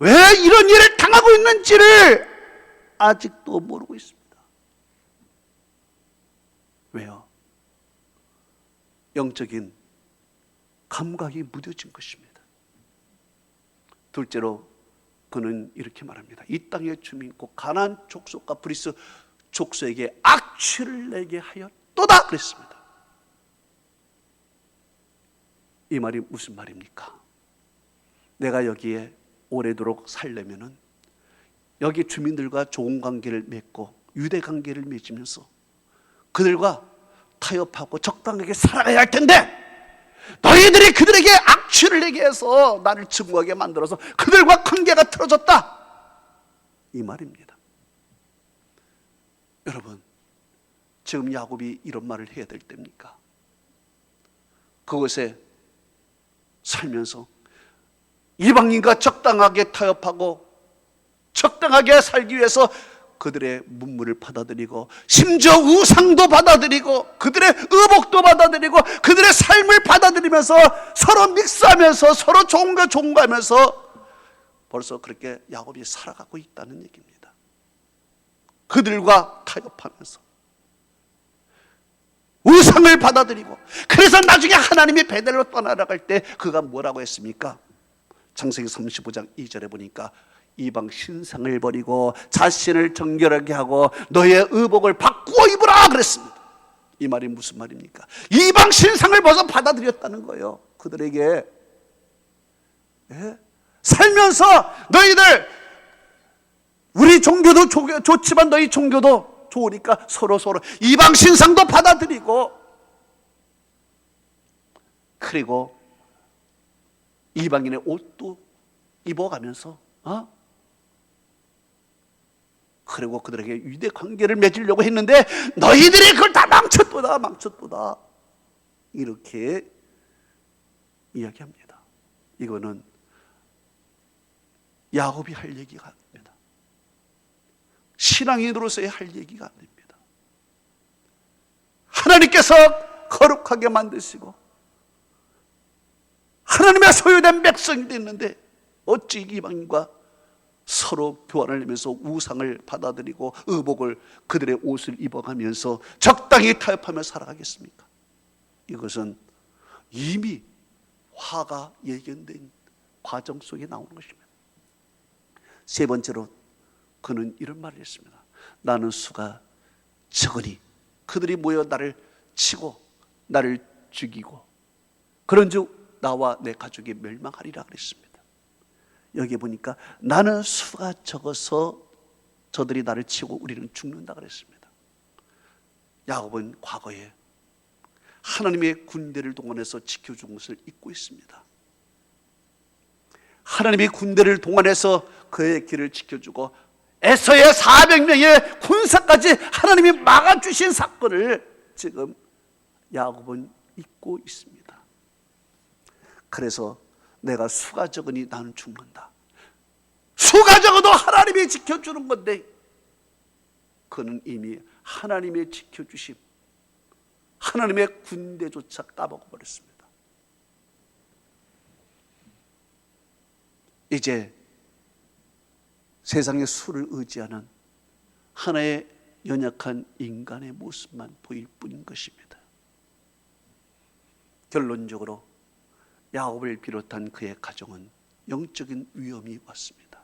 왜 이런 일을 당하고 있는지를 아직도 모르고 있습니다. 왜요? 영적인 감각이 무뎌진 것입니다. 둘째로 그는 이렇게 말합니다. 이 땅의 주민 곧 가나안 족속과 브리스 족속에게 악취를 내게 하였도다 그랬습니다. 이 말이 무슨 말입니까? 내가 여기에 오래도록 살려면은 여기 주민들과 좋은 관계를 맺고 유대 관계를 맺으면서 그들과 타협하고 적당하게 살아가야 할 텐데, 너희들이 그들에게 악취를 내게 해서 나를 증오하게 만들어서 그들과 관계가 틀어졌다, 이 말입니다. 여러분, 지금 야곱이 이런 말을 해야 될 때입니까? 그곳에 살면서 이방인과 적당하게 타협하고 적당하게 살기 위해서 그들의 문물을 받아들이고 심지어 우상도 받아들이고 그들의 의복도 받아들이고 그들의 삶을 받아들이면서 서로 믹스하면서 서로 좋은 거 좋은 거 하면서 벌써 그렇게 야곱이 살아가고 있다는 얘기입니다. 그들과 타협하면서 우상을 받아들이고, 그래서 나중에 하나님이 베델로 떠나갈 때 그가 뭐라고 했습니까? 창세기 35장 2절에 보니까 이방 신상을 버리고 자신을 정결하게 하고 너의 의복을 바꾸어 입으라 그랬습니다. 이 말이 무슨 말입니까? 이방 신상을 벗어 받아들였다는 거예요. 그들에게 살면서 너희들 우리 종교도 좋지만 너희 종교도 좋으니까 서로 이방 신상도 받아들이고, 그리고 이방인의 옷도 입어가면서 그리고 그들에게 유대 관계를 맺으려고 했는데 너희들이 그걸 다 망쳤도다 이렇게 이야기합니다. 이거는 야곱이 할 얘기가 아닙니다. 신앙인으로서의 할 얘기가 아닙니다. 하나님께서 거룩하게 만드시고 하나님의 소유된 백성이 됐는데 어찌 이방인과 서로 교환을 하면서 우상을 받아들이고 의복을, 그들의 옷을 입어가면서 적당히 타협하며 살아가겠습니까? 이것은 이미 화가 예견된 과정 속에 나오는 것입니다. 세 번째로 그는 이런 말을 했습니다. 나는 수가 적으니 그들이 모여 나를 치고 나를 죽이고 그런즉 나와 내 가족이 멸망하리라 그랬습니다. 여기 보니까 나는 수가 적어서 저들이 나를 치고 우리는 죽는다 그랬습니다. 야곱은 과거에 하나님의 군대를 동원해서 지켜준 것을 잊고 있습니다. 하나님이 군대를 동원해서 그의 길을 지켜주고 에서의 400명의 군사까지 하나님이 막아주신 사건을 지금 야곱은 잊고 있습니다. 그래서 내가 수가 적으니 나는 죽는다. 수가 적어도 하나님이 지켜주는 건데 그는 이미 하나님의 지켜주심, 하나님의 군대조차 까먹어버렸습니다. 이제 세상의 수를 의지하는 하나의 연약한 인간의 모습만 보일 뿐인 것입니다. 결론적으로 야곱을 비롯한 그의 가정은 영적인 위험이 왔습니다.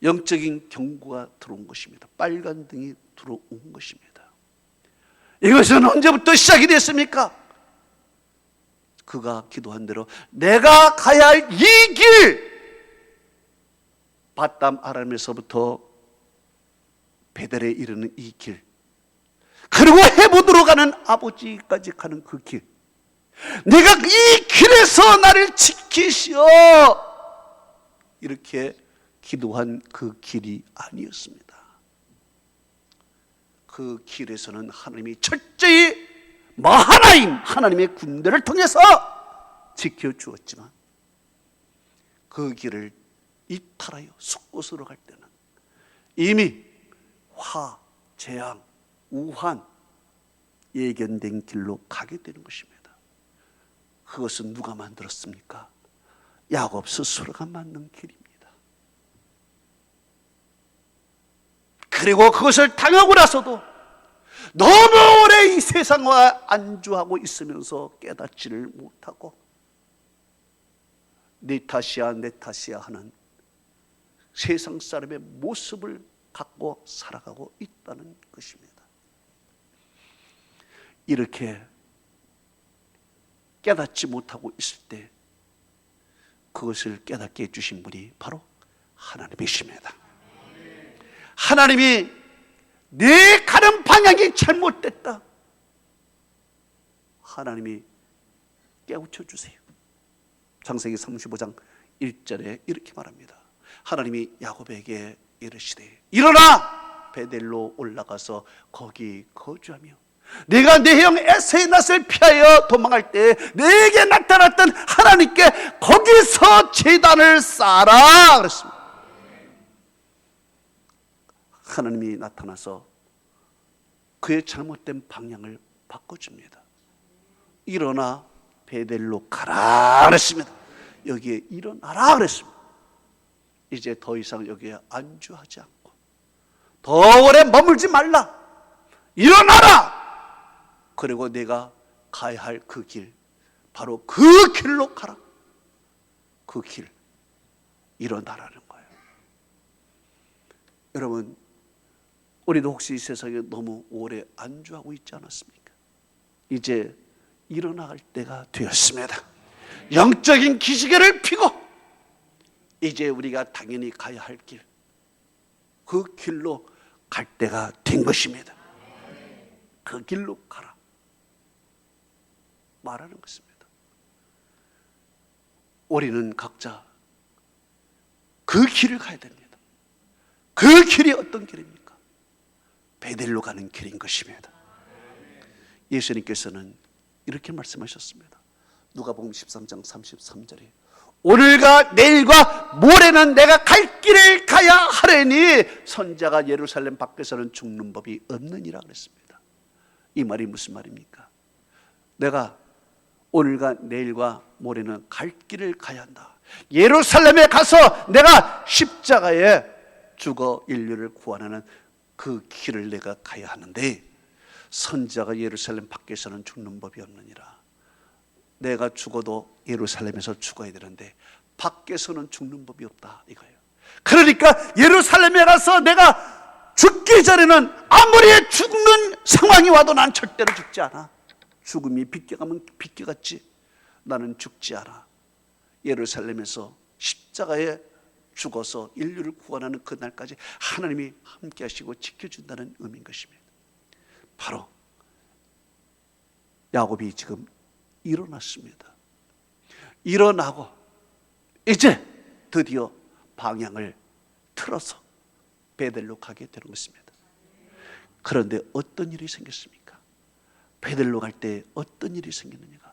영적인 경고가 들어온 것입니다. 빨간 등이 들어온 것입니다. 이것은 언제부터 시작이 됐습니까? 그가 기도한 대로 내가 가야 할 이 길, 바담 아람에서부터 베델에 이르는 이 길, 그리고 헤브로로 가는 아버지까지 가는 그 길, 내가 이 길에서 나를 지키시오, 이렇게 기도한 그 길이 아니었습니다. 그 길에서는 하나님이 철저히 마하나임 하나님의 군대를 통해서 지켜주었지만 그 길을 이탈하여 숲곳으로 갈 때는 이미 화, 재앙, 우환 예견된 길로 가게 되는 것입니다. 그것은 누가 만들었습니까? 야곱 스스로가 만든 길입니다. 그리고 그것을 당하고 나서도 너무 오래 이 세상과 안주하고 있으면서 깨닫지를 못하고 네 탓이야 내 탓이야 하는 세상 사람의 모습을 갖고 살아가고 있다는 것입니다. 이렇게 깨닫지 못하고 있을 때 그것을 깨닫게 해주신 분이 바로 하나님이십니다. 하나님이 내 가는 방향이 잘못됐다, 하나님이 깨우쳐 주세요. 창세기 35장 1절에 이렇게 말합니다. 하나님이 야곱에게 이르시되 일어나 베델로 올라가서 거기 거주하며 내가 내 형 에서의 낯을 피하여 도망할 때 내게 나타났던 하나님께 거기서 제단을 쌓아라 그랬습니다. 하나님이 나타나서 그의 잘못된 방향을 바꿔줍니다. 일어나 베델로 가라 그랬습니다. 여기에 일어나라 그랬습니다. 이제 더 이상 여기에 안주하지 않고 더 오래 머물지 말라. 일어나라. 그리고 내가 가야 할 그 길, 바로 그 길로 가라. 그 길, 일어나라는 거예요. 여러분, 우리도 혹시 이 세상에 너무 오래 안주하고 있지 않았습니까? 이제 일어나갈 때가 되었습니다. 영적인 기지개를 펴고 이제 우리가 당연히 가야 할 길, 그 길로 갈 때가 된 것입니다. 그 길로 가라 말하는 것입니다. 우리는 각자 그 길을 가야 됩니다. 그 길이 어떤 길입니까? 베델로 가는 길인 것입니다. 예수님께서는 이렇게 말씀하셨습니다. 누가복음 13장 33절에 오늘과 내일과 모레는 내가 갈 길을 가야 하려니 선자가 예루살렘 밖에서는 죽는 법이 없느니라 그랬습니다. 이 말이 무슨 말입니까? 내가 오늘과 내일과 모레는 갈 길을 가야 한다. 예루살렘에 가서 내가 십자가에 죽어 인류를 구원하는 그 길을 내가 가야 하는데 선자가 예루살렘 밖에서는 죽는 법이 없느니라. 내가 죽어도 예루살렘에서 죽어야 되는데 밖에서는 죽는 법이 없다 이거예요. 그러니까 예루살렘에 가서 내가 죽기 전에는 아무리 죽는 상황이 와도 난 절대로 죽지 않아. 죽음이 빗겨가면 빗겨갔지. 나는 죽지 않아. 예루살렘에서 십자가에 죽어서 인류를 구원하는 그날까지 하나님이 함께 하시고 지켜준다는 의미인 것입니다. 바로 야곱이 지금 일어났습니다. 일어나고 이제 드디어 방향을 틀어서 베델로 가게 되는 것입니다. 그런데 어떤 일이 생겼습니까? 베델로 갈 때 어떤 일이 생겼느냐가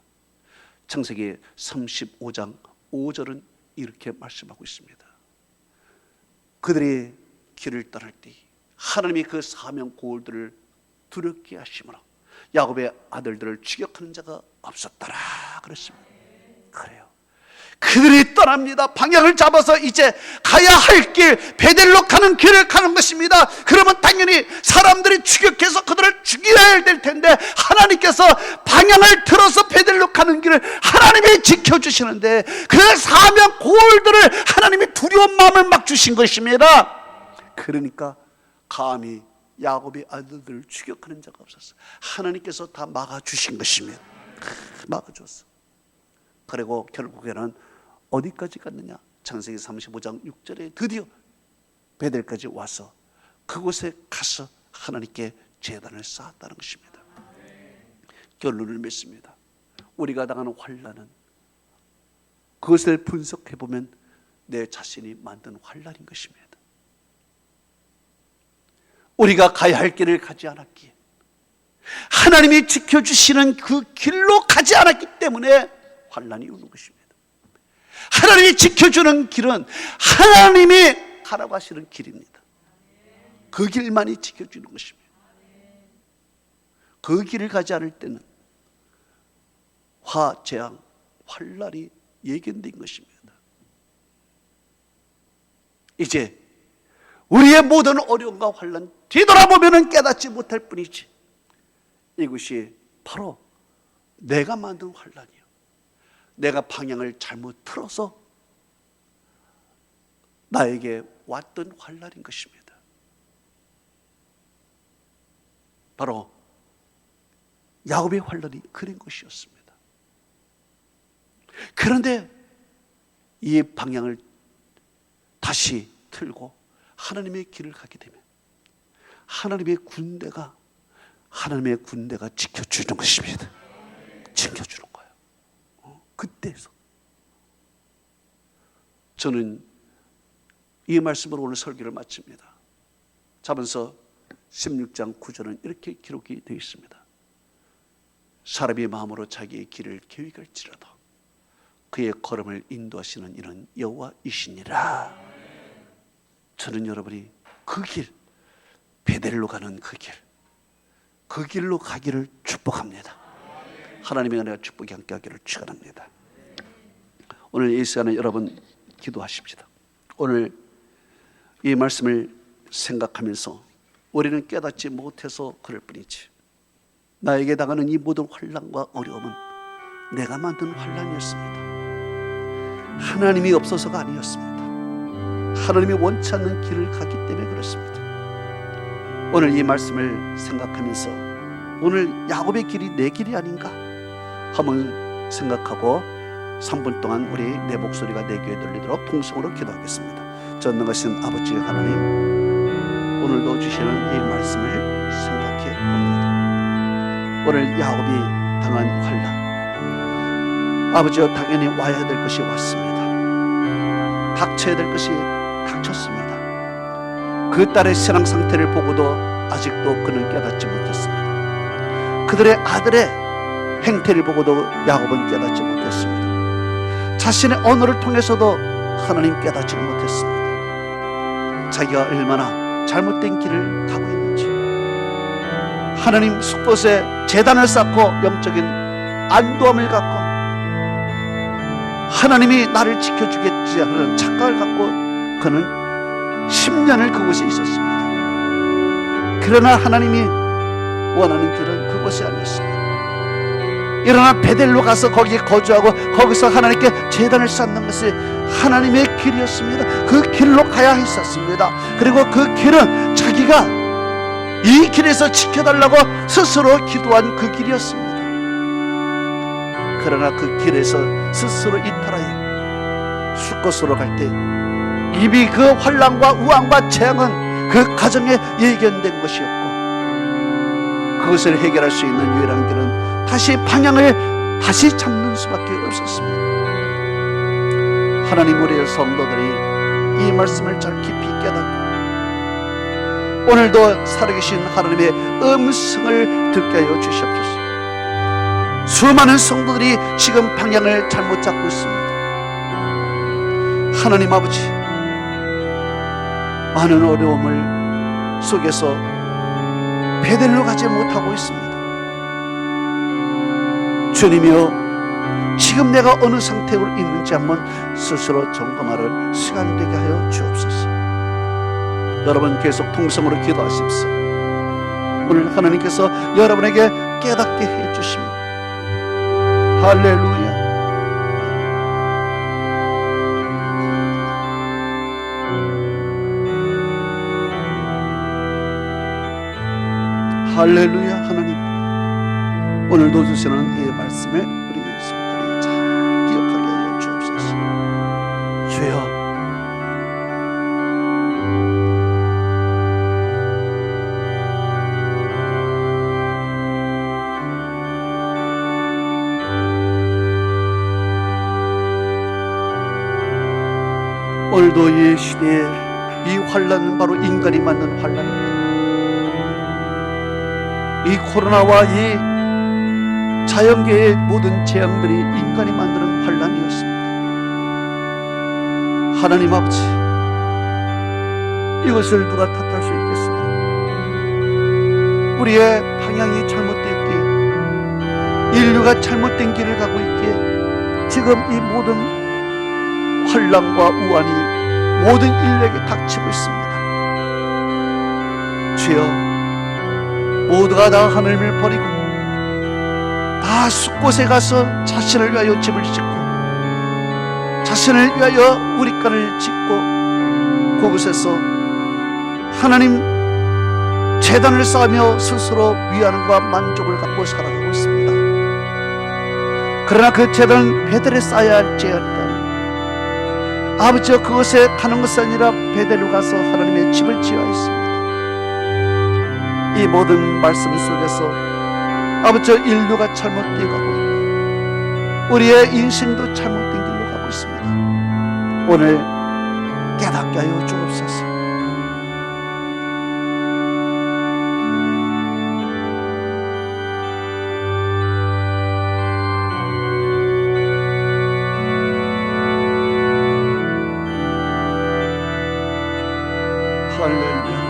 창세기 35장 5절은 이렇게 말씀하고 있습니다. 그들이 길을 떠날 때 하나님이 그 사명 고울들을 두렵게 하심으로 야곱의 아들들을 추격하는 자가 없었더라 그랬습니다. 그래요. 그들이 떠납니다. 방향을 잡아서 이제 가야 할 길, 베델로 가는 길을 가는 것입니다. 그러면 당연히 사람들이 추격해서 그들을 죽여야 될 텐데 하나님께서 방향을 틀어서 베델로 가는 길을 하나님이 지켜주시는데 그 사명 고울들을 하나님이 두려운 마음을 막 주신 것입니다. 그러니까 감히 야곱의 아들들을 추격하는 자가 없었어. 하나님께서 다 막아주신 것입니다. 막아줬어. 그리고 결국에는 어디까지 갔느냐? 창세기 35장 6절에 드디어 베델까지 와서 그곳에 가서 하나님께 제단을 쌓았다는 것입니다. 결론을 맺습니다. 우리가 당하는 환난은 그것을 분석해 보면 내 자신이 만든 환난인 것입니다. 우리가 가야 할 길을 가지 않았기에, 하나님이 지켜주시는 그 길로 가지 않았기 때문에 환난이 오는 것입니다. 하나님이 지켜주는 길은 하나님이 가라고 하시는 길입니다. 그 길만이 지켜주는 것입니다. 그 길을 가지 않을 때는 화, 재앙, 환난이 예견된 것입니다. 이제 우리의 모든 어려움과 환난 뒤돌아보면 깨닫지 못할 뿐이지 이것이 바로 내가 만든 환난이요, 내가 방향을 잘못 틀어서 나에게 왔던 환난인 것입니다. 바로 야곱의 환난이 그런 것이었습니다. 그런데 이 방향을 다시 틀고 하나님의 길을 가게 되면 하나님의 군대가 지켜주는 것입니다. 지켜주는 거예요. 그때서 저는 이 말씀으로 오늘 설교를 마칩니다. 잠언서 16장 9절은 이렇게 기록이 되어 있습니다. 사람의 마음으로 자기의 길을 계획할지라도 그의 걸음을 인도하시는 이는 여호와이시니라. 저는 여러분이 그 길, 베델로 가는 그 길로 가기를 축복합니다. 하나님의 은혜와 축복이 함께하기를 축원합니다. 오늘 이 시간에 여러분 기도하십시다. 오늘 이 말씀을 생각하면서 우리는 깨닫지 못해서 그럴 뿐이지. 나에게 당하는 이 모든 환난과 어려움은 내가 만든 환난이었습니다. 하나님이 없어서가 아니었습니다. 하나님이 원치 않는 길을 가기 때문에 그렇습니다. 오늘 이 말씀을 생각하면서 오늘 야곱의 길이 내 길이 아닌가 한번 생각하고 3분 동안 우리 내 목소리가 내 귀에 들리도록 통성으로 기도하겠습니다. 전능하신 아버지 하나님, 오늘도 주시는 이 말씀을 생각해 봅니다. 오늘 야곱이 당한 환난, 아버지여 당연히 와야 될 것이 왔습니다. 닥쳐야 될 것이 닥쳤습니다. 그 딸의 신앙 상태를 보고도 아직도 그는 깨닫지 못했습니다. 그들의 아들의 행태를 보고도 야곱은 깨닫지 못했습니다. 자신의 언어를 통해서도 하나님 깨닫지를 못했습니다. 자기가 얼마나 잘못된 길을 가고 있는지, 하나님 숲곳에 제단을 쌓고 영적인 안도함을 갖고 하나님이 나를 지켜주겠지 하는 착각을 갖고 그는 10년을 그곳에 있었습니다. 그러나 하나님이 원하는 길은 그것이 아니었습니다. 일어나 베델로 가서 거기에 거주하고 거기서 하나님께 제단을 쌓는 것이 하나님의 길이었습니다. 그 길로 가야 했었습니다. 그리고 그 길은 자기가 이 길에서 지켜달라고 스스로 기도한 그 길이었습니다. 그러나 그 길에서 스스로 이탈하여 숫곳으로 갈 때 이미 그 환난과 우환과 재앙은 그 가정에 예견된 것이었고, 그것을 해결할 수 있는 유일한 길은 다시 방향을 다시 잡는 수밖에 없었습니다. 하나님, 우리의 성도들이 이 말씀을 잘 깊이 깨닫고 오늘도 살아계신 하나님의 음성을 듣게 하여 주시옵소서. 수많은 성도들이 지금 방향을 잘못 잡고 있습니다. 하나님 아버지, 많은 어려움을 속에서 베델로 가지 못하고 있습니다. 주님이여, 지금 내가 어느 상태로 있는지 한번 스스로 점검하는 시간 되게 하여 주옵소서. 여러분 계속 통성으로 기도하십시오. 오늘 하나님께서 여러분에게 깨닫게 해주십니다. 할렐루야. 할렐루야. 하나님, 오늘도 주시는 이 말씀을 우리 성도들이 잘 기억하게 하여 주옵소서. 주여, 오늘도 이 시대에 이 환난은 바로 인간이 만든 환난입니다. 이 코로나와 이 자연계의 모든 재앙들이 인간이 만드는 환난이었습니다. 하나님 아버지, 이것을 누가 탓할 수 있겠습니까? 우리의 방향이 잘못되었기에, 인류가 잘못된 길을 가고 있기에 지금 이 모든 환난과 우환이 모든 인류에게 닥치고 있습니다. 주여, 모두가 다 하나님을 버리고 다 숲곳에 가서 자신을 위하여 집을 짓고 자신을 위하여 우리간을 짓고 그곳에서 하나님 제단을 쌓으며 스스로 위안과 만족을 갖고 살아가고 있습니다. 그러나 그 제단은 베델에 쌓아야 할지어다. 아버지여, 그것에 가는 것이 아니라 베델로 가서 하나님의 집을 지어야 했습니다. 이 모든 말씀 속에서 아버지, 인류가 잘못되어 가고 있고 우리의 인생도 잘못된 길로 가고 있습니다. 오늘 깨닫게 하여 주옵소서. 할렐루야.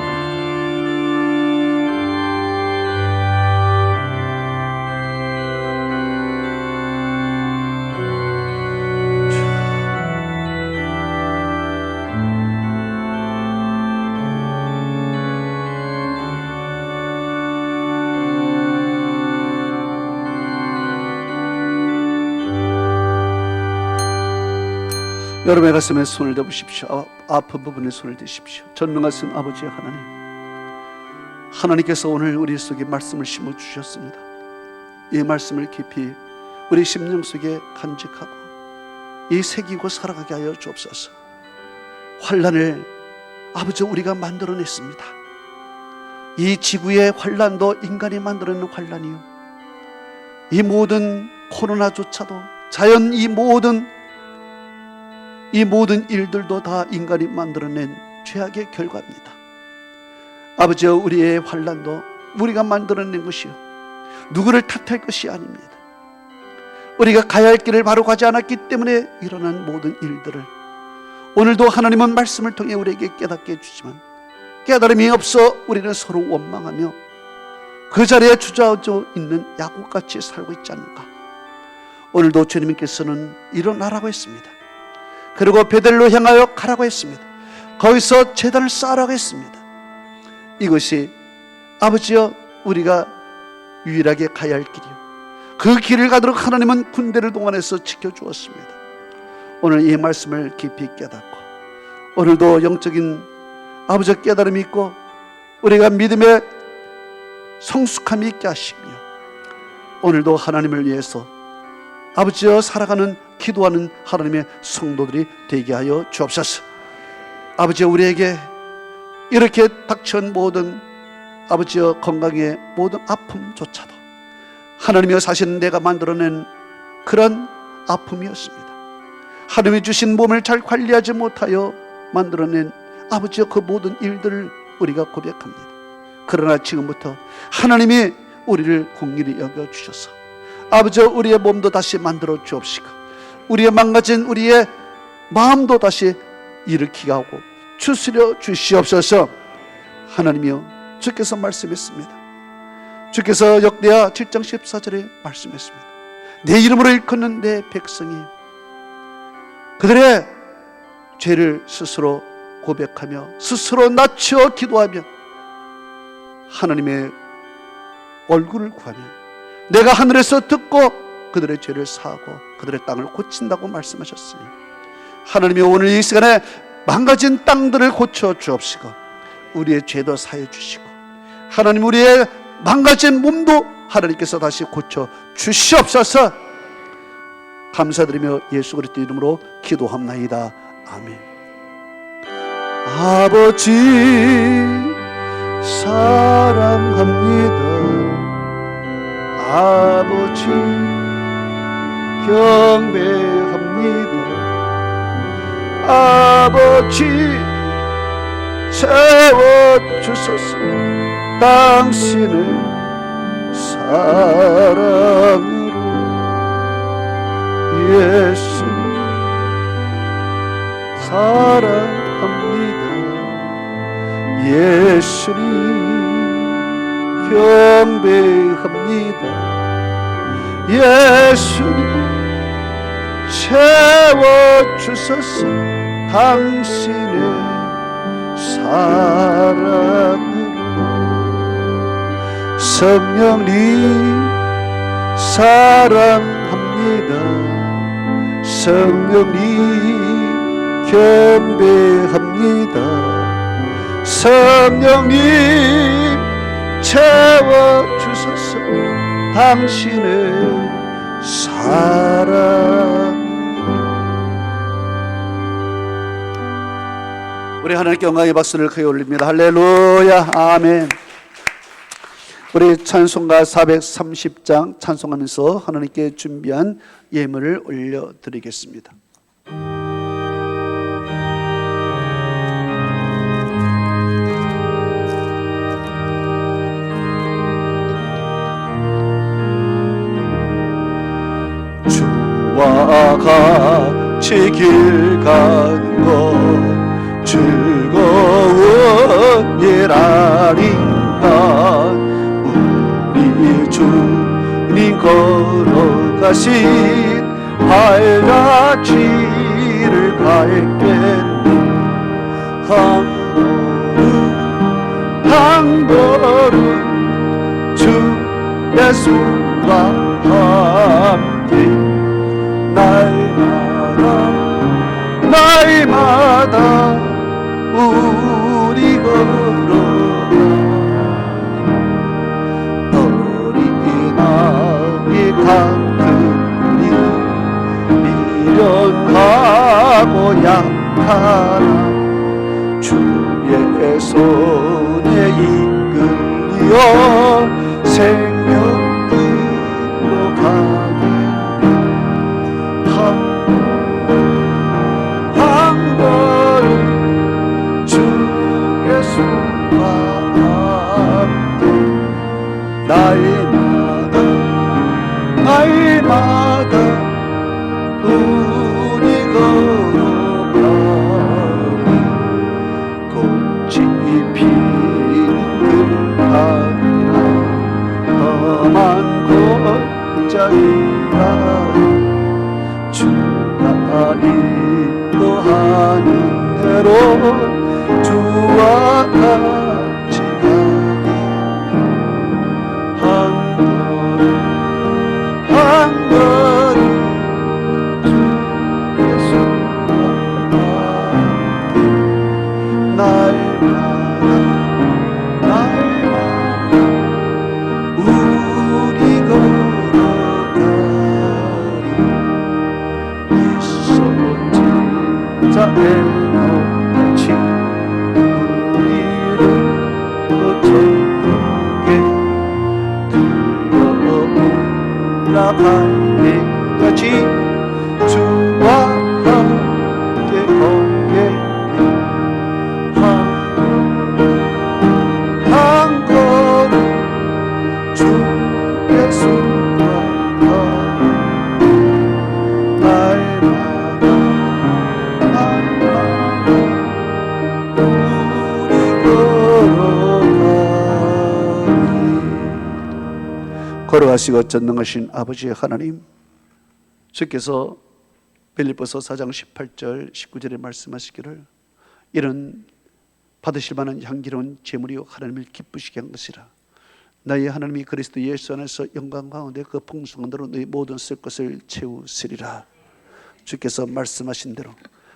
여러분의 가슴에 손을 대보십시오. 아픈 부분에 손을 대십시오. 전능하신 아버지 하나님, 하나님께서 오늘 우리 속에 말씀을 심어주셨습니다. 이 말씀을 깊이 우리 심령 속에 간직하고 이 새기고 살아가게 하여 주옵소서. 환난을 아버지 우리가 만들어냈습니다. 이 지구의 환난도 인간이 만들어낸 환난이요, 이 모든 코로나조차도 자연 이 모든 일들도 다 인간이 만들어낸 죄악의 결과입니다. 아버지, 우리의 환난도 우리가 만들어낸 것이요, 누구를 탓할 것이 아닙니다. 우리가 가야 할 길을 바로 가지 않았기 때문에 일어난 모든 일들을 오늘도 하나님은 말씀을 통해 우리에게 깨닫게 해주지만 깨달음이 없어 우리는 서로 원망하며 그 자리에 주저앉아 있는 야곱같이 살고 있지 않는가. 오늘도 주님께서는 일어나라고 했습니다. 그리고 베델로 향하여 가라고 했습니다. 거기서 제단을 쌓으라고 했습니다. 이것이 아버지여 우리가 유일하게 가야 할 길이요, 그 길을 가도록 하나님은 군대를 동원해서 지켜주었습니다. 오늘 이 말씀을 깊이 깨닫고 오늘도 영적인 아버지 깨달음이 있고 우리가 믿음의 성숙함이 있게 하시며 오늘도 하나님을 위해서 아버지여 살아가는 기도하는 하나님의 성도들이 되게 하여 주옵소서. 아버지, 우리에게 이렇게 닥쳐온 모든 아버지여 건강의 모든 아픔조차도 하나님이여 사실 내가 만들어낸 그런 아픔이었습니다. 하나님이 주신 몸을 잘 관리하지 못하여 만들어낸 아버지여 그 모든 일들을 우리가 고백합니다. 그러나 지금부터 하나님이 우리를 긍휼히 여겨주셔서 아버지여 우리의 몸도 다시 만들어 주옵시고 우리의 망가진 우리의 마음도 다시 일으키게 하고 추스려 주시옵소서. 하나님이여, 주께서 말씀했습니다. 주께서 역대하 7장 14절에 말씀했습니다. 내 이름으로 일컫는 내 백성이 그들의 죄를 스스로 고백하며 스스로 낮추어 기도하며 하나님의 얼굴을 구하며 내가 하늘에서 듣고 그들의 죄를 사하고 그들의 땅을 고친다고 말씀하셨으니 하나님이 오늘 이 시간에 망가진 땅들을 고쳐 주옵시고 우리의 죄도 사해 주시고 하나님 우리의 망가진 몸도 하나님께서 다시 고쳐 주시옵소서. 감사드리며 예수 그리스도 이름으로 기도합나이다. 아멘. 아버지 사랑합니다. 아버지 경배합니다. 아버지 채워주소서. 당신의 사랑으로 예수님 사랑합니다. 예수님 경배합니다. 예수님 채워주소서. 당신의 사랑으로 성령님 사랑합니다. 성령님 경배합니다. 성령님 채워주소서. 당신의 사랑. 우리 하나님께 영광의 박수를 크게 올립니다. 할렐루야. 아멘. 우리 찬송가 430장 찬송하면서 하나님께 준비한 예물을 올려드리겠습니다. 주와 같이 길 가는 것 즐거운 일 아닌가. 우리 주님 걸어가신 발자취를 밟겠네. 한 걸음 주 예수와 함께 날마다 날마다 우리 걸어가 어린아이 같은 미련하고 약하나 주의 손에 이끌려 생명길로 가니 한 걸음 주 예수와 함께 날마다 우리 걸어가니 꽃이 피는 들판이라 험한 골짜기라 주가 인도하는 대로 주와 같이 가니 한 걸음 주 예수와 함께 날마다 우리 걸어가리 있었지 자애노같이 우리를 거쳐게 들려올라갈 때까지 주와 함께 걷게 한 걸음 주 예수와 함께 날마다 우리 걸어가니 걸어가시고 전능하신 아버지 하나님, 주께서 빌립보서 4장 18절 19절에 말씀하시기를 이는 받으실 만한 향기로운 제물이요 하나님을 기쁘시게 한 것이라. 나의 하나님이 그리스도 예수 안에서 영광 가운데 그 풍성한 대로 너희 모든 쓸 것을 채우시리라. 주께서 말씀하신 대로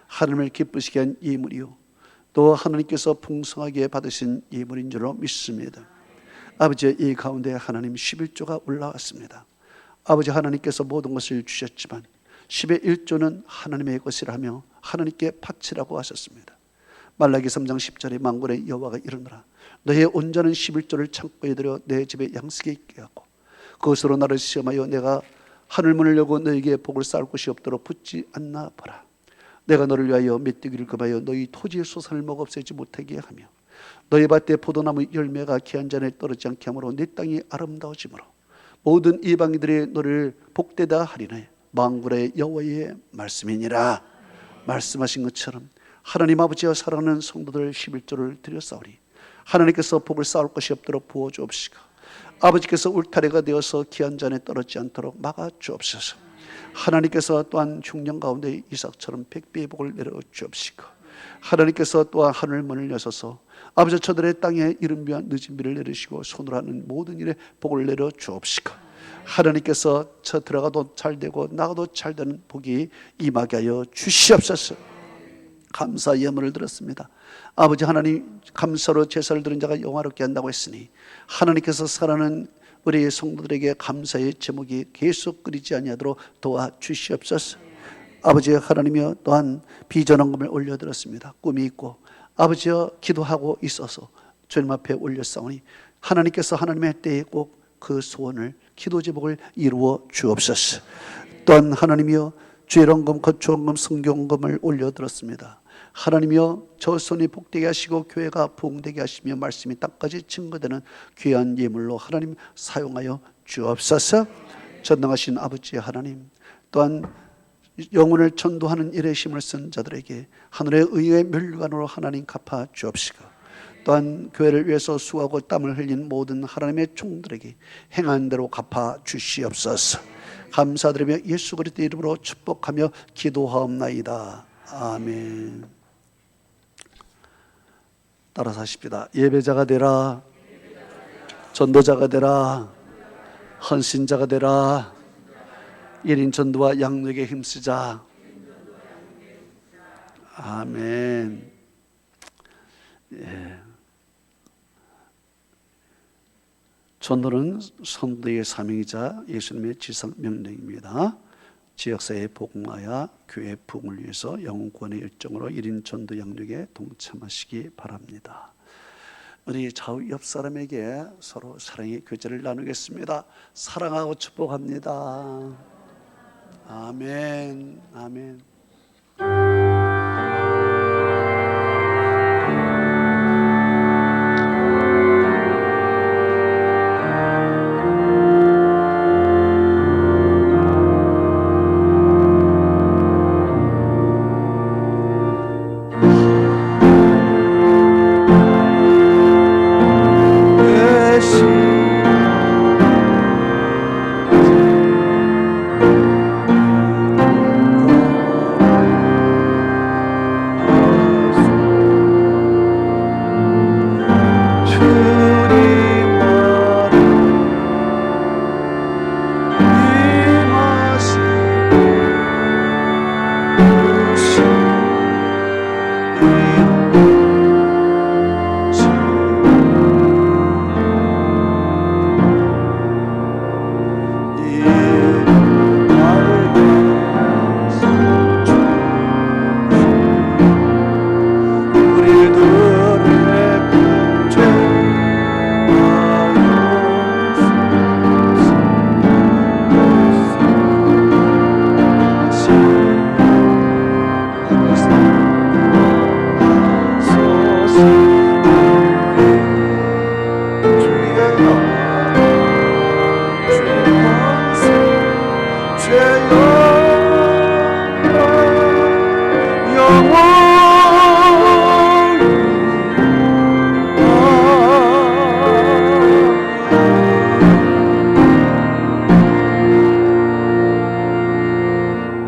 하나님을 기쁘시게 한 예물이요 또 하나님께서 풍성하게 받으신 예물인 줄로 믿습니다. 아버지의 이 가운데 하나님 11조가 올라왔습니다. 아버지 하나님께서 모든 것을 주셨지만 10의 1조는 하나님의 것이라며 하나님께 바치라고 하셨습니다. 말라기 3장 10절에 만군의 여호와가 이르노라 너의 온전한 11조를 창고에 들여 내 집에 양식에 있게 하고 그것으로 나를 시험하여 내가 하늘문을 열고 너에게 복을 쌓을 곳이 없도록 붙지 않나 보라. 내가 너를 위하여 메뚜기를 금하여 너희 토지의 소산을 먹어 없애지 못하게 하며 너희 밭에 포도나무 열매가 기한 전에 떨어지지 않게 하므로 네 땅이 아름다워지므로 모든 이방인들이 너를 복되다 하리네. 만군의 여호와의 말씀이니라. 말씀하신 것처럼 하나님 아버지와 사랑하는 성도들 11조를 드렸사오니 하나님께서 복을 쌓을 것이 없도록 부어주옵시고 아버지께서 울타리가 되어서 기한 잔에 떨어지지 않도록 막아주옵소서. 하나님께서 또한 흉년 가운데 이삭처럼 백배의 복을 내려주옵시고 하나님께서 또한 하늘문을 여셔서 아버지 저들의 땅에 이른 비와 늦은 비를 내리시고 손으로 하는 모든 일에 복을 내려주옵시고 하나님께서 저 들어가도 잘되고 나가도 잘되는 복이 임하게 하여 주시옵소서. 감사 예물을 드렸습니다. 아버지 하나님 감사로 제사를 드린 자가 영화롭게 한다고 했으니 하나님께서 사랑하는 우리 성도들에게 감사의 제목이 계속 끓이지 아니하도록 도와주시옵소서. 아버지 하나님이여 또한 비전원금을 올려드렸습니다. 꿈이 있고 아버지여 기도하고 있어서 주님 앞에 올렸사오니 하나님께서 하나님의 때에 꼭 그 소원을 기도 제목을 이루어 주옵소서. 또한 하나님이여 죄런금 거초원금 성경금을 올려드렸습니다. 하나님이여 저 손이 복되게 하시고 교회가 부흥되게 하시며 말씀이 땅까지 증거되는 귀한 예물로 하나님 사용하여 주옵소서. 전능하신 아버지 하나님 또한 영혼을 전도하는 일에 힘을 쓴 자들에게 하늘의 의의 멸관으로 하나님 갚아 주옵시고 또한 교회를 위해서 수고하고 땀을 흘린 모든 하나님의 종들에게 행한 대로 갚아 주시옵소서. 감사드리며 예수 그리스도 이름으로 축복하며 기도하옵나이다. 아멘. 따라서 하십시다. 예배자가 되라, 전도자가 되라, 헌신자가 되라, 1인 전도와 양육에 힘쓰자. 아멘. 예. 전도는 성도의 사명이자 예수님의 지상 명령입니다. 지역사회에 복음하여 교회 부흥을 위해서 영혼권의 일정으로 1인 전도 양육에 동참하시기 바랍니다. 우리 좌우 옆 사람에게 서로 사랑의 교제를 나누겠습니다. 사랑하고 축복합니다. 아멘. 아멘.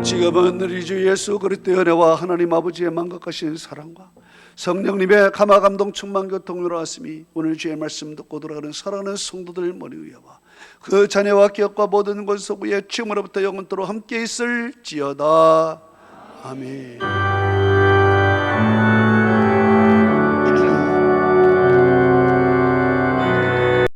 지금은 우리 주 예수 그리스도의 은혜와 하나님 아버지의 만각하신 사랑과 성령님의 감화 감동 충만 교통으로 왔으니 오늘 주의 말씀 듣고 돌아가는 사랑하는 성도들 머리 위에와 그 자녀와 기업과 모든 권속 위에 지금으로부터 영원토록 함께 있을지어다. 아멘.